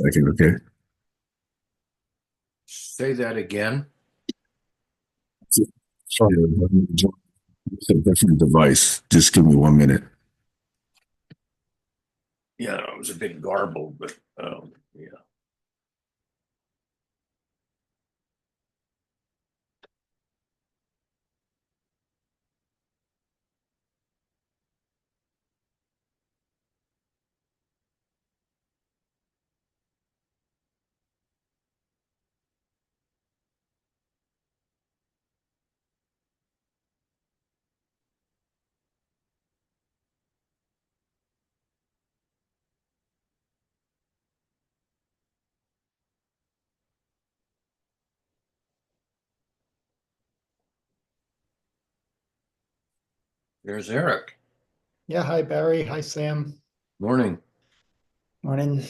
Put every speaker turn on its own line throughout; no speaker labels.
Second, okay.
Say that again.
Sorry, it's a different device. Just give me 1 minute.
Yeah, it was a bit garbled, but yeah. There's Eric.
Yeah, hi Barry. Hi Sam.
Morning.
Morning.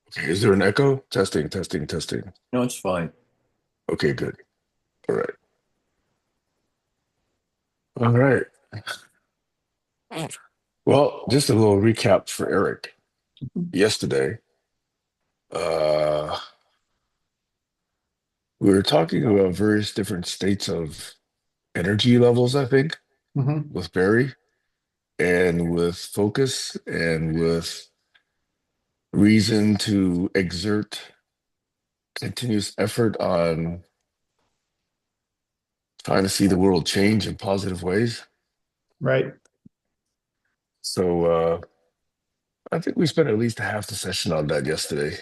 Okay, is there an echo? Testing, testing, testing.
No, it's fine.
Okay, good. All right. All right. Well, just a little recap for Eric. Yesterday, uh, we were talking about various different states of energy levels, I think,
Hmm.
with Barry, and with focus and with reason to exert continuous effort on trying to see the world change in positive ways.
Right.
So I think we spent at least half the session on that yesterday.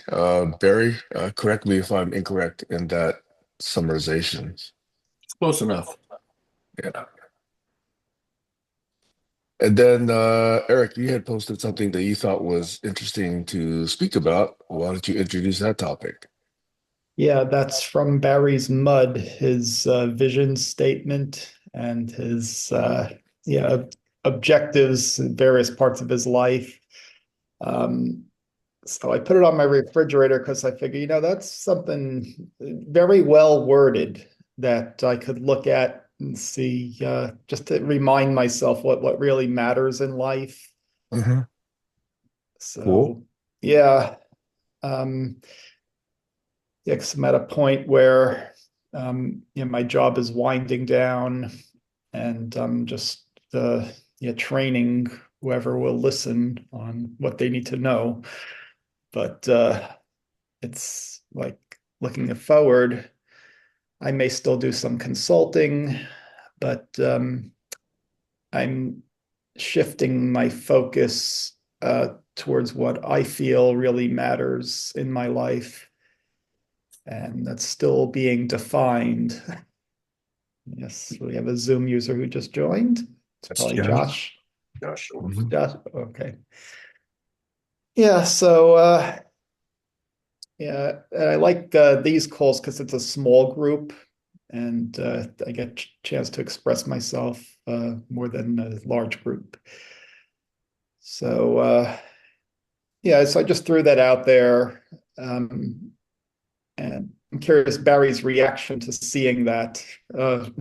Barry, correct me if I'm incorrect in that summarization.
It's close enough.
Yeah. And then Eric, you had posted something that you thought was interesting to speak about. Why don't you introduce that topic?
Yeah, that's from Barry's Mud, his vision statement and his yeah objectives in various parts of his life. Um, so I put it on my refrigerator because I figure, that's something very well worded that I could look at and see, just to remind myself what really matters in life.
Hmm. Cool.
So yeah. Um, yeah, 'cause I'm at a point where my job is winding down, and I'm just training whoever will listen on what they need to know. But it's like looking forward, I may still do some consulting, but I'm shifting my focus towards what I feel really matters in my life, and that's still being defined. Yes, we have a Zoom user who just joined. It's
That's
probably
Yeah.
Josh.
Josh.
Mhm.
Josh, okay. Yeah, so yeah, and I like these calls because it's a small group, and I get chance to express myself more than a large group. So yeah, so I just threw that out there, um, and I'm curious Barry's reaction to seeing that, to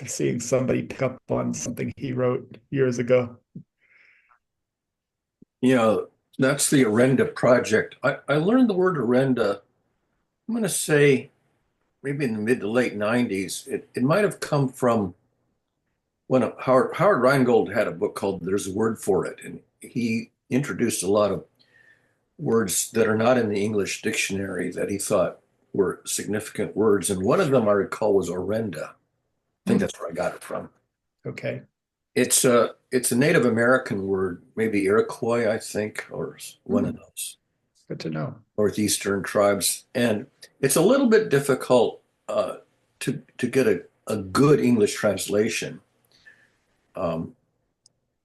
seeing somebody pick up on something he wrote years ago.
You know, that's the Arenda project. I learned the word Arenda, I'm going to say maybe in the mid to late 90s. It might have come from when Howard Rheingold had a book called There's a Word for It. And he introduced a lot of words that are not in the English dictionary that he thought were significant words. And one of them I recall was Orenda. I think
Hmm.
that's where I got it from.
Okay.
It's a Native American word, maybe Iroquois, I think, or one of
Hmm.
those
Good to know.
northeastern tribes, and it's a little bit difficult to get a good English translation. Um,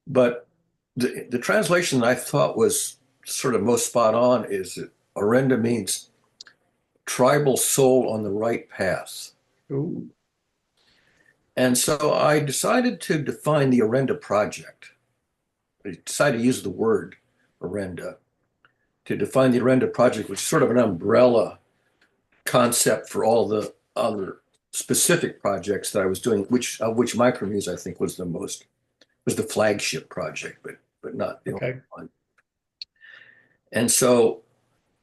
but the translation I thought was sort of most spot on is that Orenda means tribal soul on the right path.
Ooh.
And so I decided to define the Orenda project. I decided to use the word Orenda to define the Orenda project, which is sort of an umbrella concept for all the other specific projects that I was doing, which Micromuse I think was the most was the flagship project, but not the only
Okay.
one. And so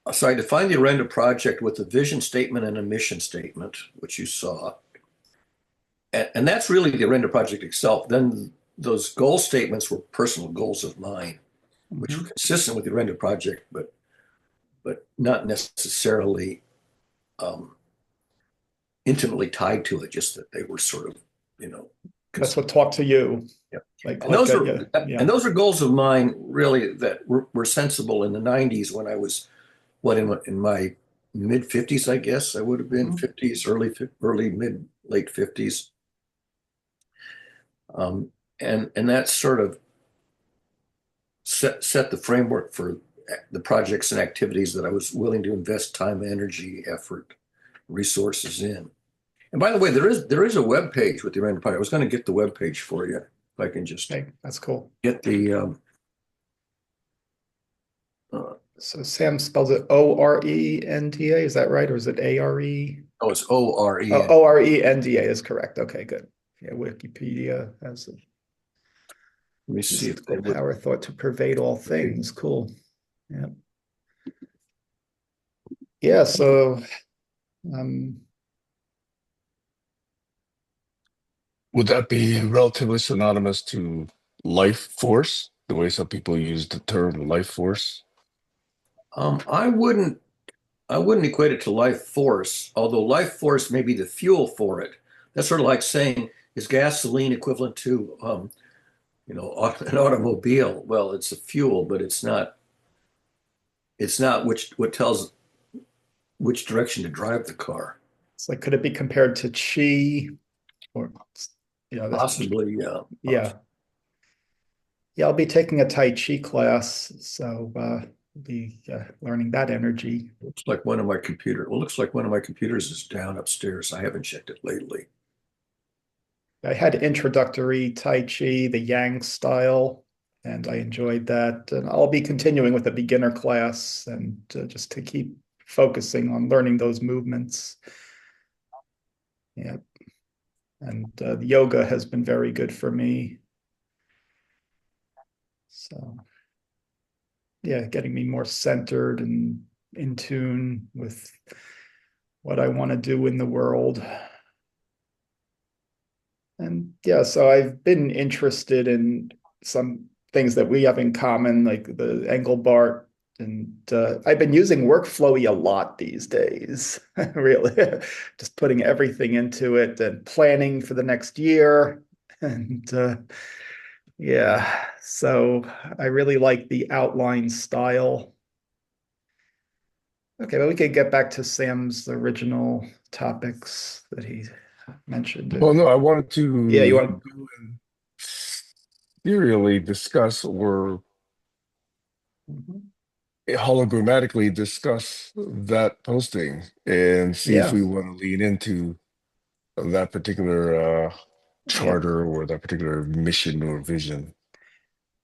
I defined the Arenda project with a vision statement and a mission statement, which you saw. And that's really the Arenda project itself. Then those goal statements were personal goals of mine, which were
Mhm.
consistent with the Arenda project, but not necessarily um, intimately tied to it, just that they were sort of, you know,
That's what talked to you.
yeah. And
Like
those
that,
are
yeah,
and
yeah.
those are goals of mine really that were sensible in the 90s when I was in my mid 50s, I guess I would have been
Mhm.
50s, early mid late 50s. And that sort of set the framework for the projects and activities that I was willing to invest time, energy, effort, resources in. And by the way, there is a web page with the Random Project. I was going to get the web page for you if I can just
Okay, that's cool.
get the uh,
So Sam spells it Orenta, is that right? Or is it Are?
oh, it's OREN.
Oh, Orenda is correct. Okay, good. Yeah, Wikipedia has a
Let me see if they
mystical
would.
power thought to pervade all things. Cool. Yeah. Yeah, so um
Would that be relatively synonymous to life force, the way some people use the term life force?
I wouldn't equate it to life force, although life force may be the fuel for it. That's sort of like saying, is gasoline equivalent to an automobile? Well, it's a fuel, but it's not what tells which direction to drive the car.
it's like, could it be compared to chi or that's
Possibly, yeah.
yeah. Yeah, I'll be taking a Tai Chi class, so I'll be learning that energy.
Looks like one of my computer. Well, looks like one of my computers is down upstairs. I haven't checked it lately.
I had introductory Tai Chi, the Yang style, and I enjoyed that. And I'll be continuing with a beginner class and just to keep focusing on learning those movements. Yeah, and the yoga has been very good for me. So yeah, getting me more centered and in tune with what I want to do in the world. And yeah, so I've been interested in some things that we have in common, like the Engelbart. And I've been using Workflowy a lot these days, really, just putting everything into it and planning for the next year. And yeah, so I really like the outline style. Okay, but we could get back to Sam's original topics that he mentioned.
Well, no, I wanted
Yeah, you
to
want
go and serially discuss or
to?
hologrammatically discuss that posting and see if
Yeah,
we want to lean into that particular
yeah.
charter or that particular mission or vision.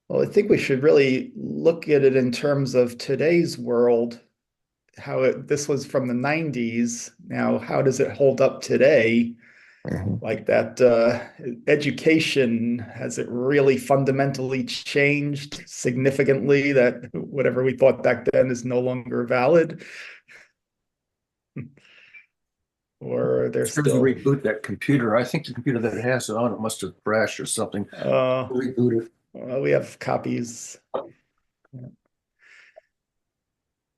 Well, I think we should really look at it in terms of today's world, this was from the 90s. Now, how does it hold up today?
Mhm.
Like that education, has it really fundamentally changed significantly that whatever we thought back then is no longer valid? Or they're
As you
still,
reboot that computer, I think the computer that has it on it must have crashed or something.
uh,
Reboot it.
well, we have copies.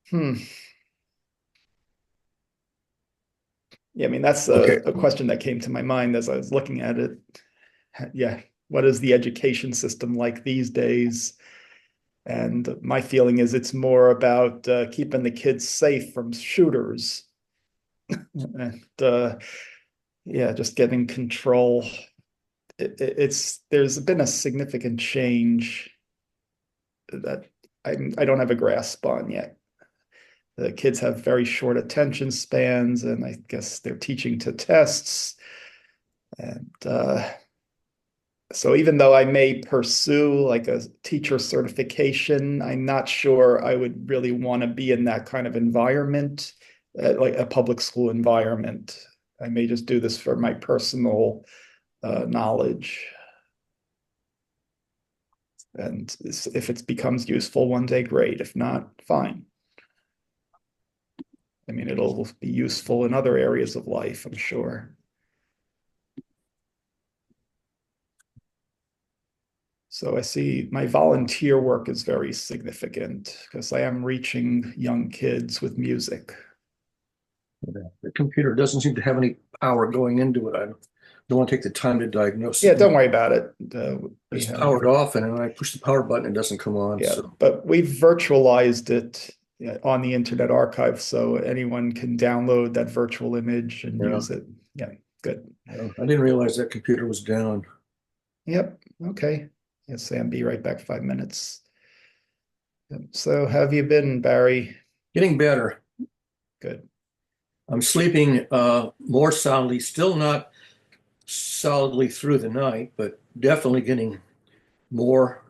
Hmm. Yeah, I mean, that's
Okay.
a question that came to my mind as I was looking at it. Yeah, what is the education system like these days? And my feeling is it's more about keeping the kids safe from shooters and yeah, just getting control. It's there's been a significant change that I don't have a grasp on yet. The kids have very short attention spans, and I guess they're teaching to tests. And so even though I may pursue like a teacher certification, I'm not sure I would really want to be in that kind of environment, like a public school environment. I may just do this for my personal knowledge. And if it becomes useful one day, great. If not, fine. I mean, it'll be useful in other areas of life, I'm sure. So I see my volunteer work is very significant because I am reaching young kids with music.
The computer doesn't seem to have any power going into it. I don't want to take the time to diagnose
Yeah,
it.
don't worry about it. We
It's
have,
powered off, and when I push the power button, it doesn't come on.
yeah,
So
but we've virtualized it on the Internet Archive so anyone can download that virtual image and
yeah,
use it. Yeah, good.
I didn't realize that computer was down.
Yep. Okay. Yes, Sam, be right back 5 minutes. Yep. So, how have you been, Barry?
Getting better.
Good.
I'm sleeping more soundly, still not solidly through the night, but definitely getting more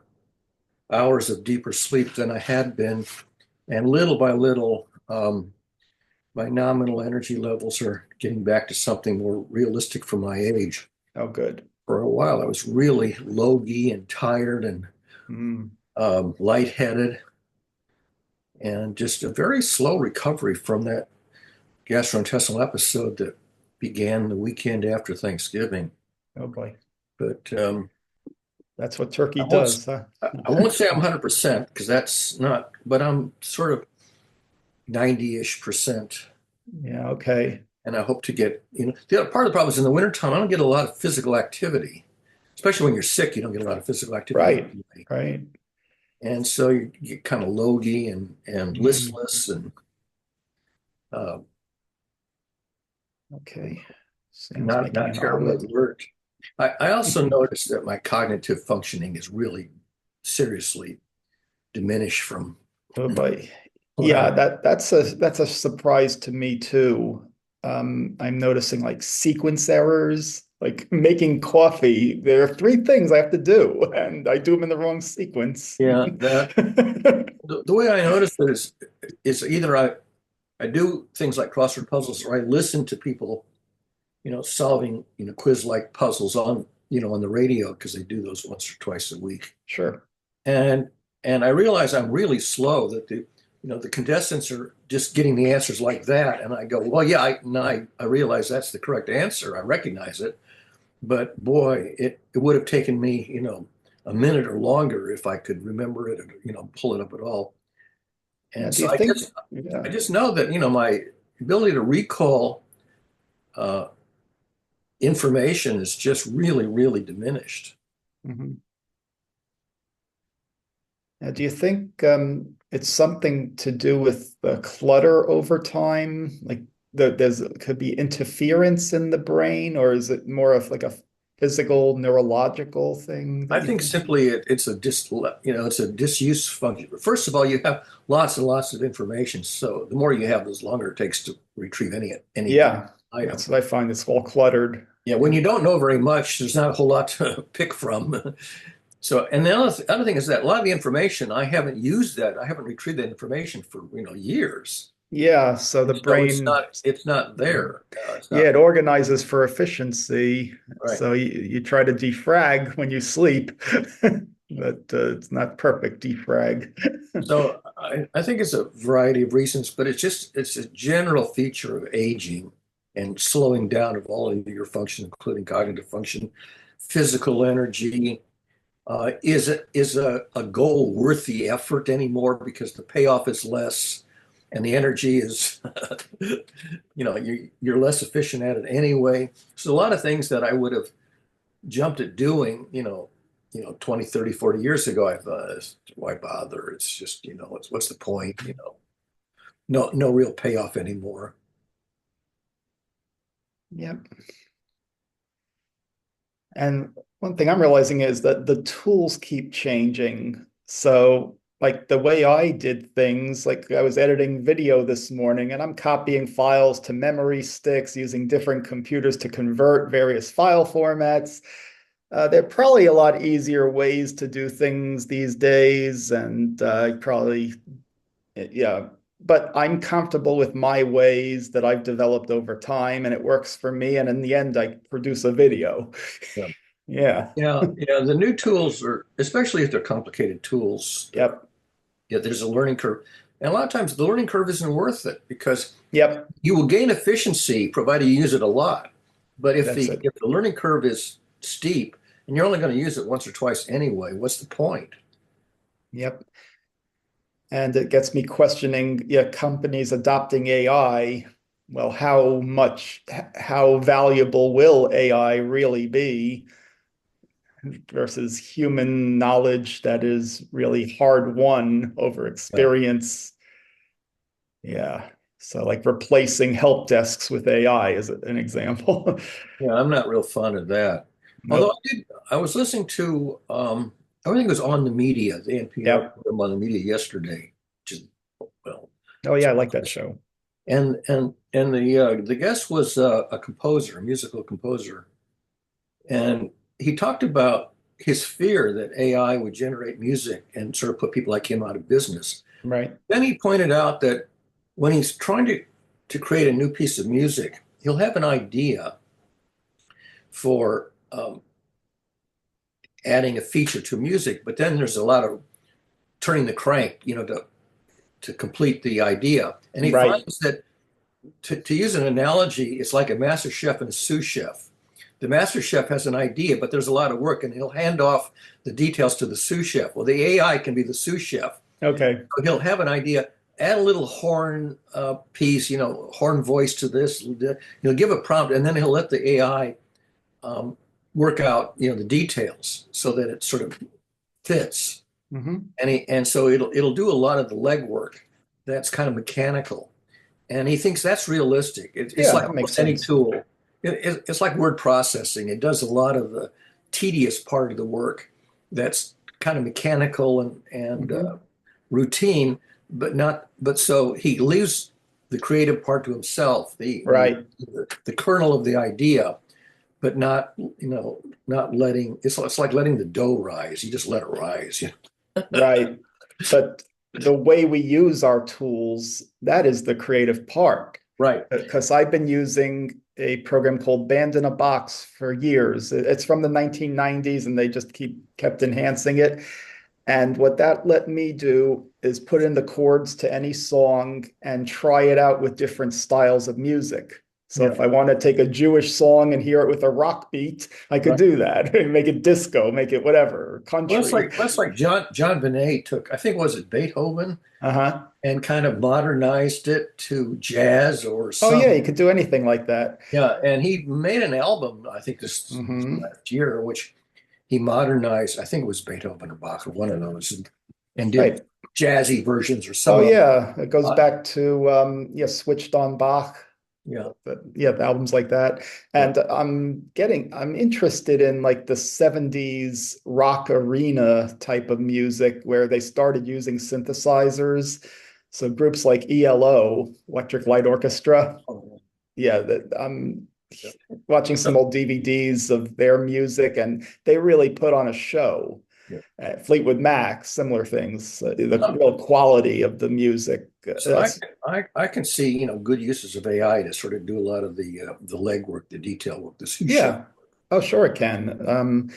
hours of deeper sleep than I had been. And little by little, my nominal energy levels are getting back to something more realistic for my age.
Oh, good.
For a while, I was really logy and tired and
Mm.
lightheaded, and just a very slow recovery from that gastrointestinal episode that began the weekend after Thanksgiving.
Oh boy.
But
That's what turkey
I won't
does, huh?
I won't say I'm 100% because that's not, but I'm sort of 90-ish percent.
Yeah, okay.
And I hope to get, the other part of the problem is in the wintertime, I don't get a lot of physical activity, especially when you're sick, you don't get a lot of physical activity
Right,
anyway.
right.
And so you get kind of logy and
Mm.
listless and uh,
Okay. Sam's
not
making
not
an
terribly
omelet.
alert. I also noticed that my cognitive functioning is really seriously diminished from
Oh boy.
what I
Yeah, that's a surprise to me too. I'm noticing like sequence errors, like making coffee. There are three things I have to do, and I do them in the wrong sequence.
yeah that the way I notice it is either I do things like crossword puzzles or I listen to people solving quiz like puzzles on on the radio because they do those once or twice a week.
Sure.
And I realize I'm really slow that the contestants are just getting the answers like that. And I go, well, yeah, I realize that's the correct answer. I recognize it. But boy, it would have taken me, a minute or longer if I could remember it or, pull it up at all.
Yeah,
And
do
so
you think? Yeah.
I just know that, my ability to recall uh, information is just really, really diminished.
Mhm. Now, do you think it's something to do with the clutter over time? Like there's could be interference in the brain, or is it more of like a physical neurological thing
I
that you
think
think?
simply it's a disuse function. First of all, you have lots and lots of information, so the more you have, the longer it takes to retrieve any given
Yeah,
item.
that's what I find. It's all cluttered.
Yeah, when you don't know very much, there's not a whole lot to pick from. So, and the other thing is that a lot of the information I haven't used that I haven't retrieved that information for years,
Yeah, so the
and so
brain,
it's not
yeah,
there. It's
yeah,
not
it organizes for efficiency.
right.
So you try to defrag when you sleep, but it's not perfect defrag.
So I think it's a variety of reasons, but it's a general feature of aging and slowing down of all of your function, including cognitive function, physical energy. Is a goal worth the effort anymore because the payoff is less and the energy is you're less efficient at it anyway. So a lot of things that I would have jumped at doing, 20, 30, 40 years ago, I thought, why bother? It's just, what's the point? No real payoff anymore.
Yep. And one thing I'm realizing is that the tools keep changing. So, like the way I did things, like I was editing video this morning and I'm copying files to memory sticks using different computers to convert various file formats. There are probably a lot easier ways to do things these days, and probably, yeah. But I'm comfortable with my ways that I've developed over time, and it works for me. And in the end, I produce a video.
Yeah.
Yeah.
Yeah. The new tools are, especially if they're complicated tools,
Yep.
yeah, there's a learning curve. And a lot of times the learning curve isn't worth it because
Yep.
you will gain efficiency provided you use it a lot. But if
That's
the
it.
if the learning curve is steep and you're only going to use it once or twice anyway, what's the point?
Yep. And it gets me questioning, yeah, companies adopting AI. Well, how valuable will AI really be versus human knowledge that is really hard won over
Yeah.
experience? Yeah. So like replacing help desks with AI is an example.
Yeah, I'm not real fond of that. Although
Nope.
I was listening to everything was on the media, the NPR
Yep.
program on the media yesterday, which is well,
Oh yeah, I like that show.
and the guest was a composer, a musical composer, and he talked about his fear that AI would generate music and sort of put people like him out of business.
Right.
Then he pointed out that when he's trying to create a new piece of music, he'll have an idea for adding a feature to music, but then there's a lot of turning the crank, to complete the idea. And he
Right.
finds that to use an analogy, it's like a master chef and a sous chef. The master chef has an idea, but there's a lot of work, and he'll hand off the details to the sous chef. Well, the AI can be the sous chef.
Okay.
So he'll have an idea, add a little horn piece, horn voice to this. He'll give a prompt, and then he'll let the AI um, work out, the details so that it sort of fits.
Hmm.
And so it'll do a lot of the legwork that's kind of mechanical. And he thinks that's realistic. It's
Yeah,
like
that makes
almost any
sense.
tool. It's like word processing. It does a lot of the tedious part of the work that's kind of mechanical and
Hmm.
routine, but so he leaves the creative part to himself,
Right.
the kernel of the idea, but not letting it's like letting the dough rise. You just let it rise.
Right. But the way we use our tools, that is the creative part.
Right.
Because I've been using a program called Band in a Box for years. It's from the 1990s and they just kept enhancing it. And what that let me do is put in the chords to any song and try it out with different styles of music. So
Yeah.
if I want to take a Jewish song and hear it with a rock beat, I could
Right.
do that. Make it disco, make it whatever,
Well,
country.
that's like John Benet took, I think, was it Beethoven,
Uh-huh.
and kind of modernized it to jazz or
Oh yeah,
some.
you could do anything like that.
Yeah, and he made an album, I think this
Hmm.
last year, which he modernized. I think it was Beethoven or Bach or one of those, and did
Right.
jazzy versions or
Oh
some of
yeah, it goes
them.
back to yeah, Switched on Bach.
Yeah,
Yeah, albums like that.
yeah.
And I'm interested in like the 70s rock arena type of music where they started using synthesizers. So groups like ELO, Electric Light Orchestra.
Oh,
Yeah, that I'm
yeah.
watching some
So,
old DVDs of their music and they really put on a show.
yeah.
Fleetwood Mac, similar things, the
Um,
real quality of the music.
so
That's
I can see good uses of AI to sort of do a lot of the legwork, the detail work, the sous chef.
Yeah. Oh, sure it can.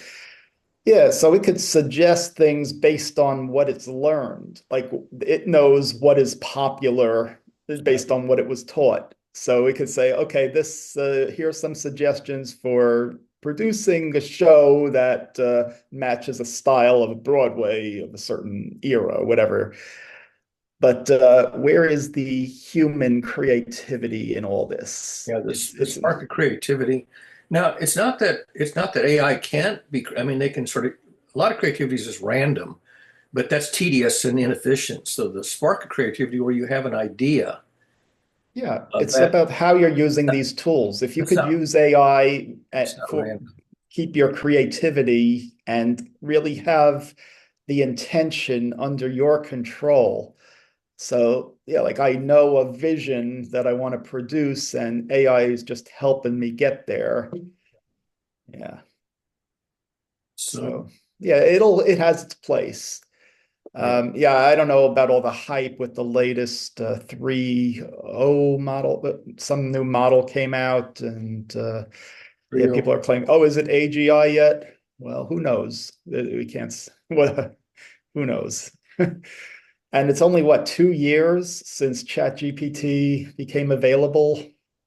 Yeah, so it could suggest things based on what it's learned. Like it knows what is popular
Yeah.
based on what it was taught. So it could say, okay, this here's some suggestions for producing a show that matches a style of Broadway of a certain era, whatever. But where is the human creativity in all this?
Yeah,
It's
the
it's
spark of creativity. Now, it's not that AI can't be. I mean, they can sort of a lot of creativity is just random, but that's tedious and inefficient. So the spark of creativity, where you have an idea
Yeah,
of
it's
that,
about how you're using these tools. If you
that's
could
not
use AI
it's not
for
random.
keep your creativity and really have the intention under your control. So, yeah, like I know a vision that I want to produce, and AI is just helping me get there. Yeah.
So
So, yeah, it has its place.
yeah,
Yeah, I don't know about all the hype with the latest 3.0 model, but some new model came out, and yeah,
3.0.
people are claiming, oh, is it AGI yet? Well, who knows? We can't. Well, who knows? And it's only what, 2 years since ChatGPT became available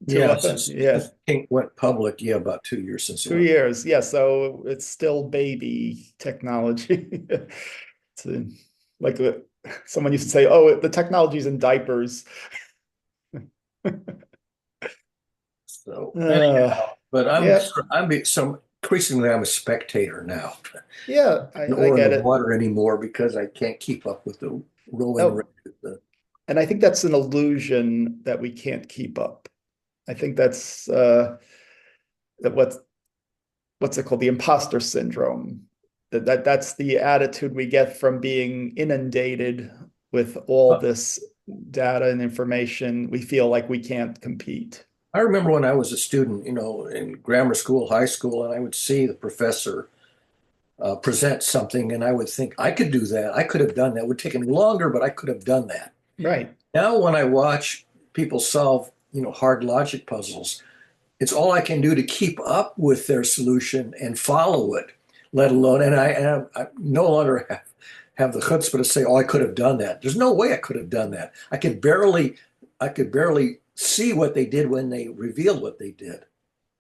to
Yeah,
yeah,
since Pink went public, yeah, about 2 years since it
two
went.
years. Yeah, so it's still baby technology. It's like someone used to say, "Oh, the technology's in diapers."
So
Uh,
anyhow, but
yeah,
so increasingly I'm a spectator now,
yeah,
or
I
in the
get it.
water anymore because I can't keep up with the rolling rate.
Oh, and I think that's an illusion that we can't keep up. I think that's that what's it called? The imposter syndrome. That's the attitude we get from being inundated with all this data and information. We feel like we can't compete.
I remember when I was a student, in grammar school, high school, and I would see the professor present something, and I would think I could do that. I could have done that. It would take me longer, but I could have done that.
Right.
Now, when I watch people solve, hard logic puzzles, it's all I can do to keep up with their solution and follow it, let alone, and I no longer have the chutzpah to say, oh, I could have done that. There's no way I could have done that. I could barely see what they did when they revealed what they did.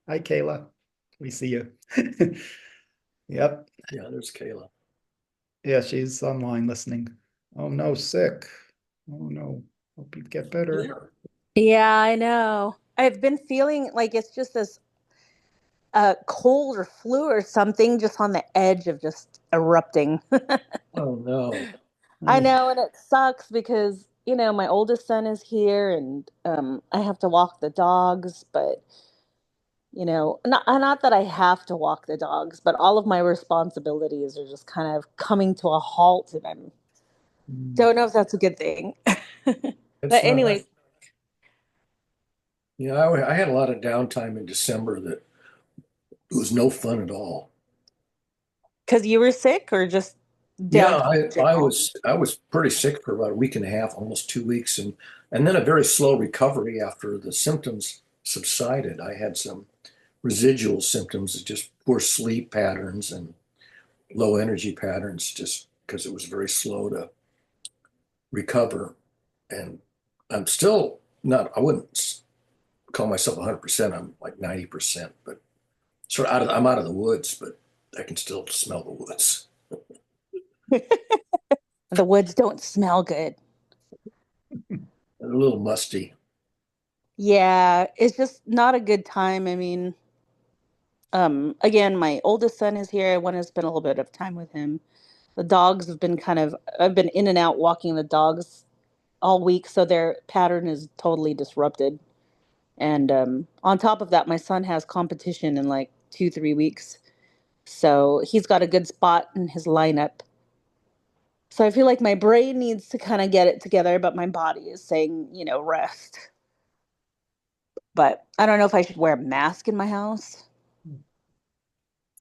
Hi, Kayla. We see you. Yep.
Yeah, there's Kayla.
Yeah, she's online listening. Oh no, sick. Oh no. Hope you get better.
Yeah.
Yeah, I know. I've been feeling like it's just this cold or flu or something just on the edge of just erupting.
Oh no.
I
Oh,
know, and it sucks because, my oldest son is here and I have to walk the dogs, but, not that I have to walk the dogs, but all of my responsibilities are just kind of coming to a halt and I
mm.
don't know if that's a good thing.
It's
But
not.
anyway,
Yeah, I had a lot of downtime in December that it was no fun at all.
because you were sick or just
Yeah,
downtime in
I
general?
was pretty sick for about a week and a half, almost 2 weeks, and then a very slow recovery after the symptoms subsided. I had some residual symptoms, just poor sleep patterns and low energy patterns, just because it was very slow to recover. And I'm still not, I wouldn't call myself 100%. I'm like 90%, but I'm out of the woods, but I can still smell the woods.
The woods don't smell good.
A little musty.
Yeah, it's just not a good time. I mean, again, my oldest son is here. I want to spend a little bit of time with him. The dogs have been I've been in and out walking the dogs all week, so their pattern is totally disrupted. And on top of that, my son has competition in like 2, 3 weeks. So he's got a good spot in his lineup. So I feel like my brain needs to kind of get it together, but my body is saying, rest. But I don't know if I should wear a mask in my house.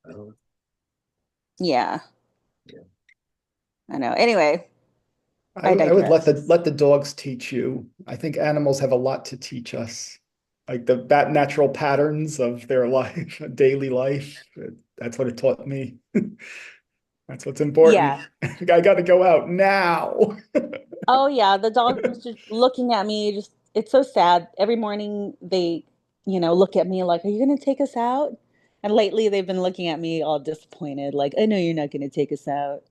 Uh,
Yeah,
yeah.
I know. Anyway, I
I would let
digress.
the dogs teach you. I think animals have a lot to teach us, like the that natural patterns of their life, daily life. That's what it taught me. That's what's important.
Yeah.
I got to go out now.
Oh, yeah. The dogs just looking at me. Just it's so sad. Every morning they, look at me like, "Are you going to take us out?" And lately they've been looking at me all disappointed, like, "I know you're not going to take us out."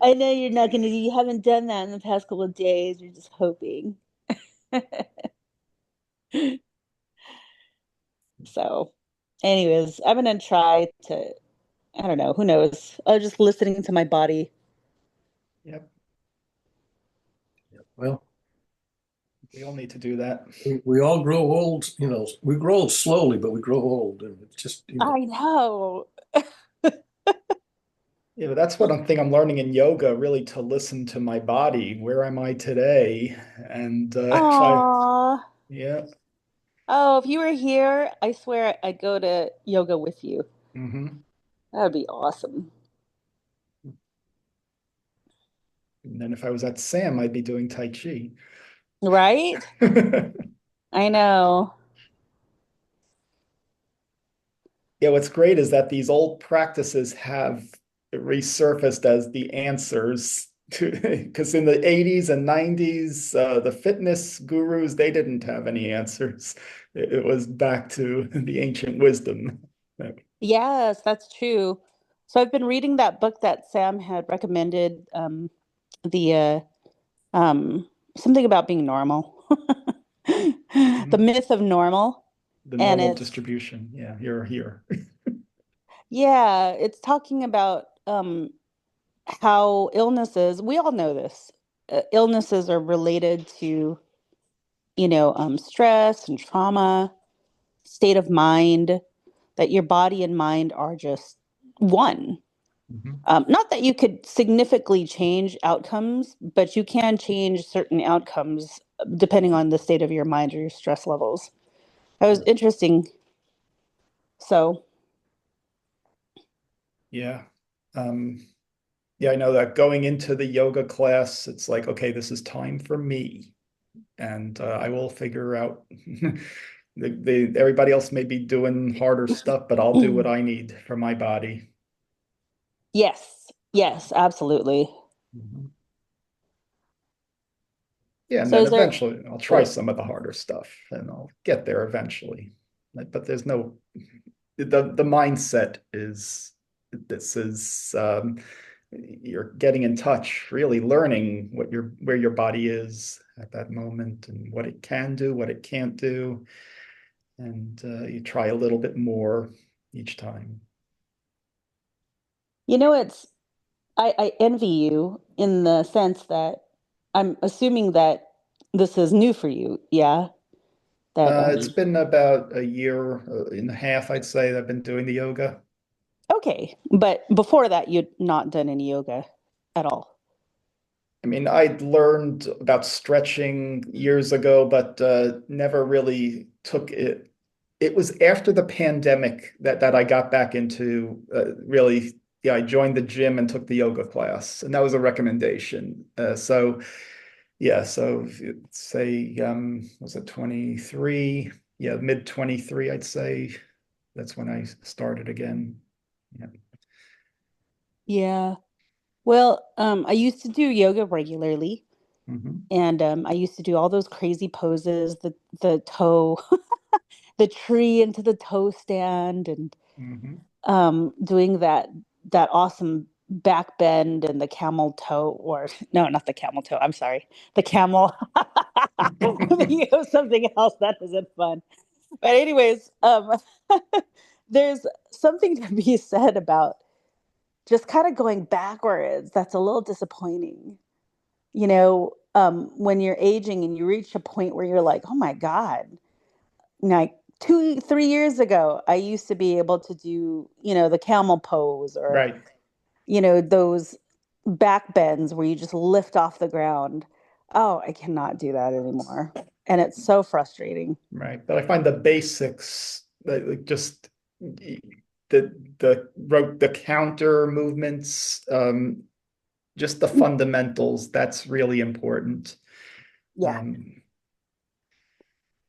I know you're not going to. You haven't done that in the past couple of days. You're just hoping. So, anyways, I'm gonna try to. I don't know. Who knows? I'm just listening to my body.
Yep,
Well,
we all need to do that.
we all grow old, we grow old slowly, but we grow old. And it's just,
I know.
Yeah, but that's what I'm think I'm learning in yoga, really to listen to my body. Where am I today? And if I,
Aw.
yeah,
Oh, if you were here, I swear I'd go to yoga with you.
hmm.
That would be awesome.
And then if I was at Sam, I'd be doing Tai Chi.
Right? I know.
Yeah, what's great is that these old practices have resurfaced as the answers to, because in the 80s and 90s, the fitness gurus, they didn't have any answers. It was back to the ancient wisdom.
Yes, that's true. So I've been reading that book that Sam had recommended, the something about being normal. The
Mhm.
myth of normal.
The
And
normal
it's,
distribution. Yeah, here.
yeah, it's talking about how illnesses, we all know this, illnesses are related to, stress and trauma, state of mind, that your body and mind are just one.
Mhm.
Not that you could significantly change outcomes, but you can change certain outcomes depending on the state of your mind or your stress levels. That was interesting. So,
Yeah. Um, yeah, I know that going into the yoga class, it's like, okay, this is time for me. And I will figure out everybody else may be doing harder stuff, but I'll do what I need for my body.
yes, yes, absolutely.
Mhm. Yeah, and
So,
then
is there,
eventually I'll try
oh,
some of the harder stuff and I'll get there eventually. But there's no the mindset is this is you're getting in touch, really learning what your where your body is at that moment and what it can do, what it can't do, and you try a little bit more each time.
it's, I envy you in the sense that I'm assuming that this is new for you. Yeah. That,
It's been about a year and a half, I'd say, that I've been doing the yoga.
okay. But before that, you'd not done any yoga at all.
I mean, I'd learned about stretching years ago, but never really took it. It was after the pandemic that I got back into really, yeah, I joined the gym and took the yoga class, and that was a recommendation. Yeah, so if you'd say, was it 23? Yeah, mid 23, I'd say. That's when I started again. Yeah.
Yeah. Well, I used to do yoga regularly,
Hmm.
and I used to do all those crazy poses, the toe, the tree into the toe stand, and
Hmm.
doing that awesome back bend and the camel toe, or no, not the camel toe. I'm sorry, the camel. I'm thinking of something else that isn't fun. But anyways, there's something to be said about just kind of going backwards. That's a little disappointing. When you're aging and you reach a point where you're like, oh my God, like 3 years ago, I used to be able to do, the camel pose or,
Right.
those back bends where you just lift off the ground. Oh, I cannot do that anymore. And it's so frustrating.
Right. But I find the basics, like just the counter movements, just the fundamentals, that's really important.
Yeah,
Um,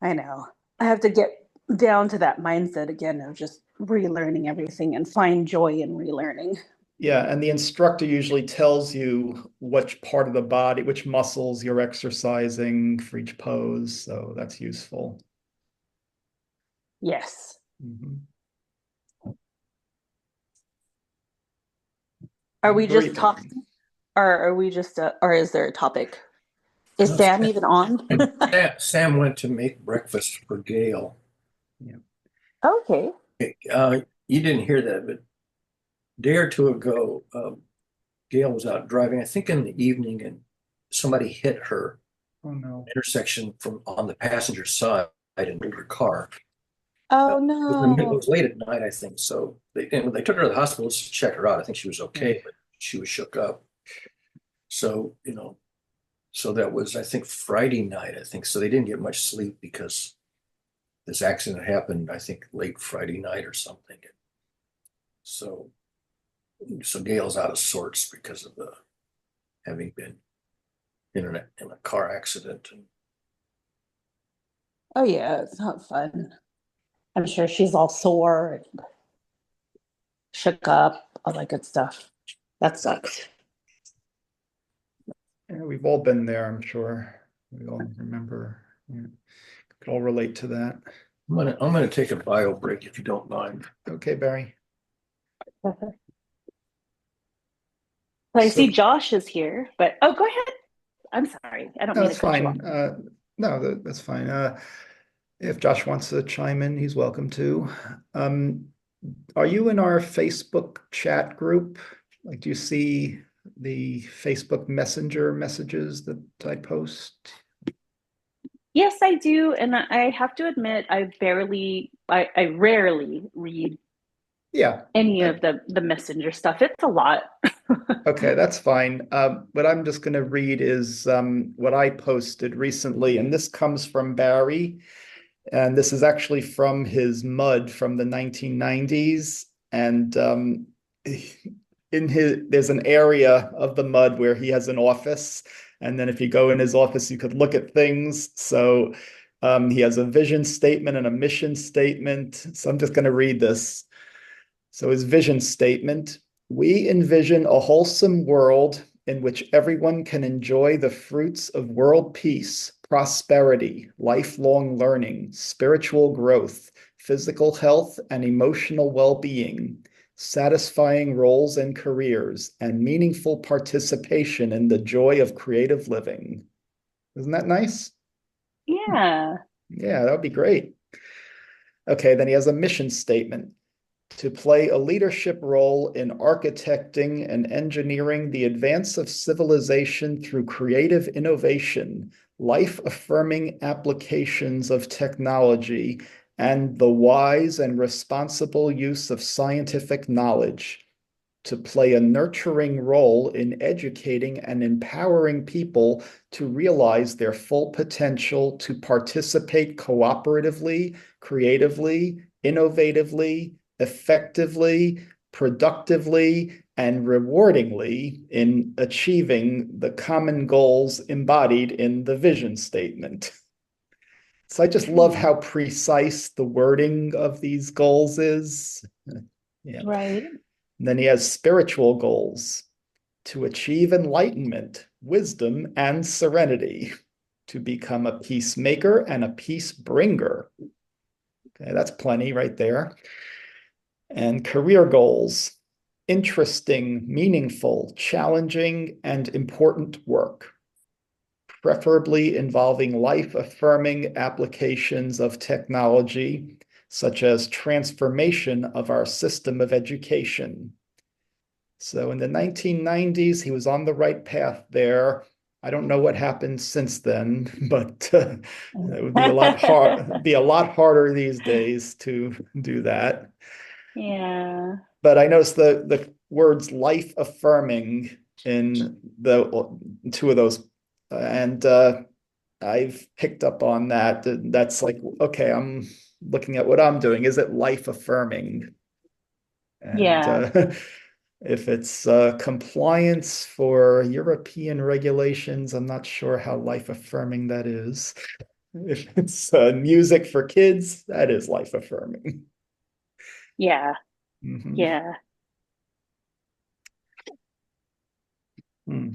I know. I have to get down to that mindset again of just relearning everything and find joy in relearning.
yeah, and the instructor usually tells you which part of the body, which muscles you're exercising for each pose, so that's useful.
Yes.
Mhm.
Are
And
we just
breathing.
talking, or are we just, or is there a topic? Is
No,
Sam even on?
Sam went to make breakfast for Gail.
Yeah.
Okay.
You didn't hear that, but a day or two ago, Gail was out driving, I think in the evening, and somebody hit her
Oh no.
intersection from on the passenger side and moved her car.
Oh
It
no.
was late at night, I think. So and when they took her to the hospital to check her out, I think she was
Yeah.
okay, but she was shook up. So, so that was, I think, Friday night, I think. So they didn't get much sleep because this accident happened, I think, late Friday night or something. So, so Gail's out of sorts because of the having been in a car accident. And
Oh yeah, it's not fun. I'm sure she's all sore. shook up, all that good stuff. That sucks.
Yeah, we've all been there, I'm sure. We all remember. Yeah. Could all relate to that.
I'm gonna take a bio break if you don't mind.
Okay, Barry.
I see
So
Josh is here, but oh, go ahead. I'm sorry. I don't
no,
mean to
that's
cut you off.
fine. No, that's fine. If Josh wants to chime in, he's welcome to. Um, are you in our Facebook chat group? Like, do you see the Facebook Messenger messages that I post?
Yes, I do. And I have to admit, I rarely read
Yeah.
any of the messenger stuff. It's a lot.
Okay, that's fine. What I'm just going to read is what I posted recently, and this comes from Barry, and this is actually from his mud from the 1990s. And there's an area of the mud where he has an office, and then if you go in his office, you could look at things. So he has a vision statement and a mission statement. So I'm just going to read this. So his vision statement: we envision a wholesome world in which everyone can enjoy the fruits of world peace, prosperity, lifelong learning, spiritual growth, physical health, and emotional well-being, satisfying roles and careers, and meaningful participation in the joy of creative living. Isn't that nice?
Yeah.
Yeah, that would be great. Okay, then he has a mission statement: to play a leadership role in architecting and engineering the advance of civilization through creative innovation, life-affirming applications of technology, and the wise and responsible use of scientific knowledge, to play a nurturing role in educating and empowering people to realize their full potential, to participate cooperatively, creatively, innovatively, effectively, productively, and rewardingly in achieving the common goals embodied in the vision statement. So I just love
Hmm.
how precise the wording of these goals is. Yeah.
Right.
And then he has spiritual goals: to achieve enlightenment, wisdom, and serenity, to become a peacemaker and a peace bringer. Okay, that's plenty right there. And career goals: interesting, meaningful, challenging, and important work, preferably involving life affirming applications of technology, such as transformation of our system of education. So in the 1990s, he was on the right path there. I don't know what happened since then, but it would be a lot harder these days to do that.
Yeah.
But I noticed the words life affirming in the two of those, and I've picked up on that. That's like, okay, I'm looking at what I'm doing. Is it life affirming? And
Yeah.
if it's compliance for European regulations, I'm not sure how life affirming that is. If it's music for kids, that is life affirming.
Yeah.
Mhm.
Yeah.
Hmm.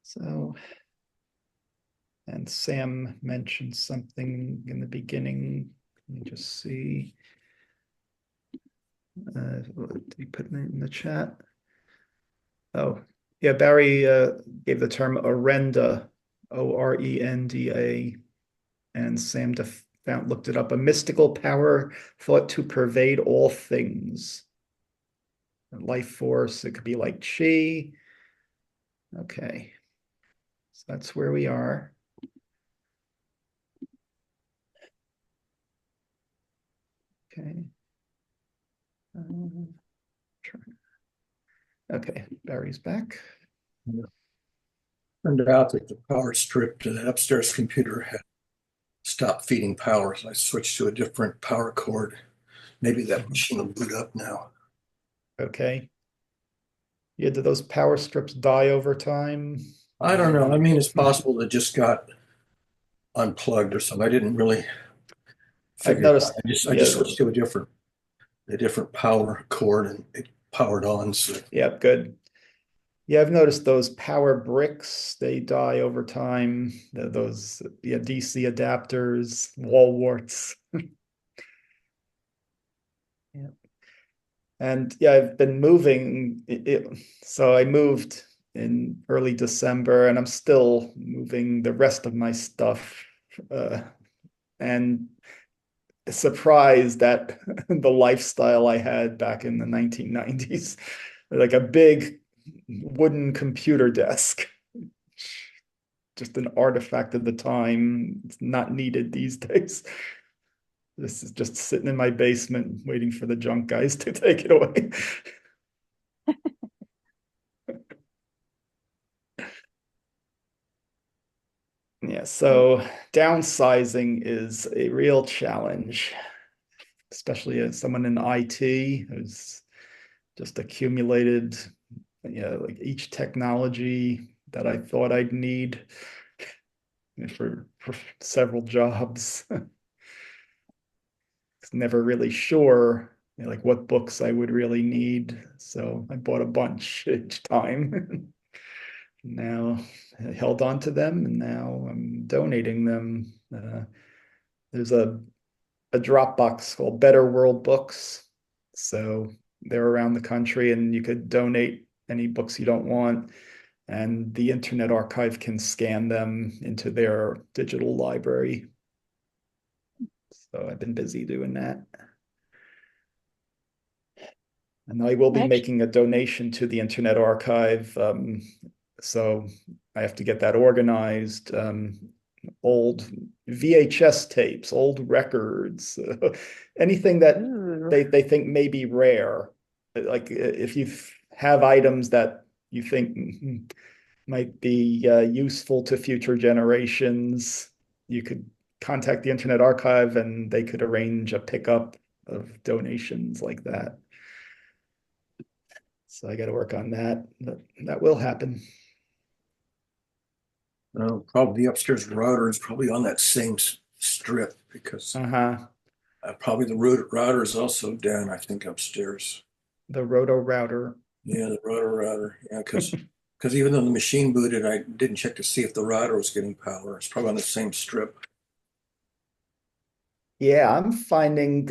So, and Sam mentioned something in the beginning. Let me just see. What did he put in the chat? Oh, yeah, Barry gave the term orenda, Orenda, and Sam looked it up. A mystical power thought to pervade all things. Life force, it could be like chi. Okay, so that's where we are. Okay. Um, okay, Barry's back.
Yeah. Turned out that the power strip to the upstairs computer had stopped feeding power, so I switched to a different power cord. Maybe that machine will boot up now.
Okay. Yeah, do those power strips die over time?
I don't know. I mean, it's possible it just got unplugged or something. I didn't really
I've
figured out.
noticed,
I just
yeah,
switched to a different power cord and it powered on. So
yeah, good. Yeah, I've noticed those power bricks, they die over time. Those yeah, DC adapters, wall warts. Yeah. And yeah, I've been moving. So I moved in early December and I'm still moving the rest of my stuff. And surprised at the lifestyle I had back in the 1990s. Like a big wooden computer desk, just an artifact of the time. It's not needed these days. This is just sitting in my basement waiting for the junk guys to take it away. Yeah, so downsizing is a real challenge, especially as someone in IT who's just accumulated, like each technology that I thought I'd need for several jobs. Never really sure, like what books I would really need. So I bought a bunch each time. Now I held on to them and now I'm donating them. There's a Dropbox called Better World Books. So they're around the country and you could donate any books you don't want. And the Internet Archive can scan them into their digital library. So I've been busy doing that. And I will be
Actually,
making a donation to the Internet Archive. So I have to get that organized. Old VHS tapes, old records, anything that
ooh,
they think may be rare. Like if you have items that you think might be useful to future generations, you could contact the Internet Archive and they could arrange a pickup of donations like that. So I got to work on that, but that will happen.
probably the upstairs router is probably on that same strip because
Uh-huh.
probably the router is also down, I think, upstairs.
The roto router.
Yeah, the router. Yeah, because even though the machine booted, I didn't check to see if the router was getting power. It's probably on the same strip.
Yeah, I'm finding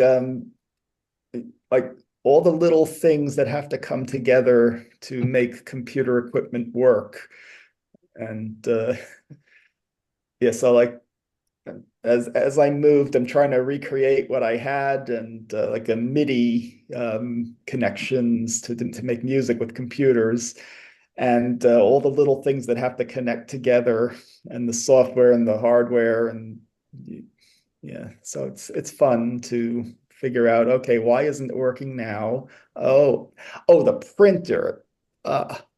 like all the little things that have to come together to make computer equipment work. And yeah, so like as I moved, I'm trying to recreate what I had and like a MIDI connections to make music with computers and all the little things that have to connect together and the software and the hardware and yeah, so it's fun to figure out, okay, why isn't it working now? Oh, the printer.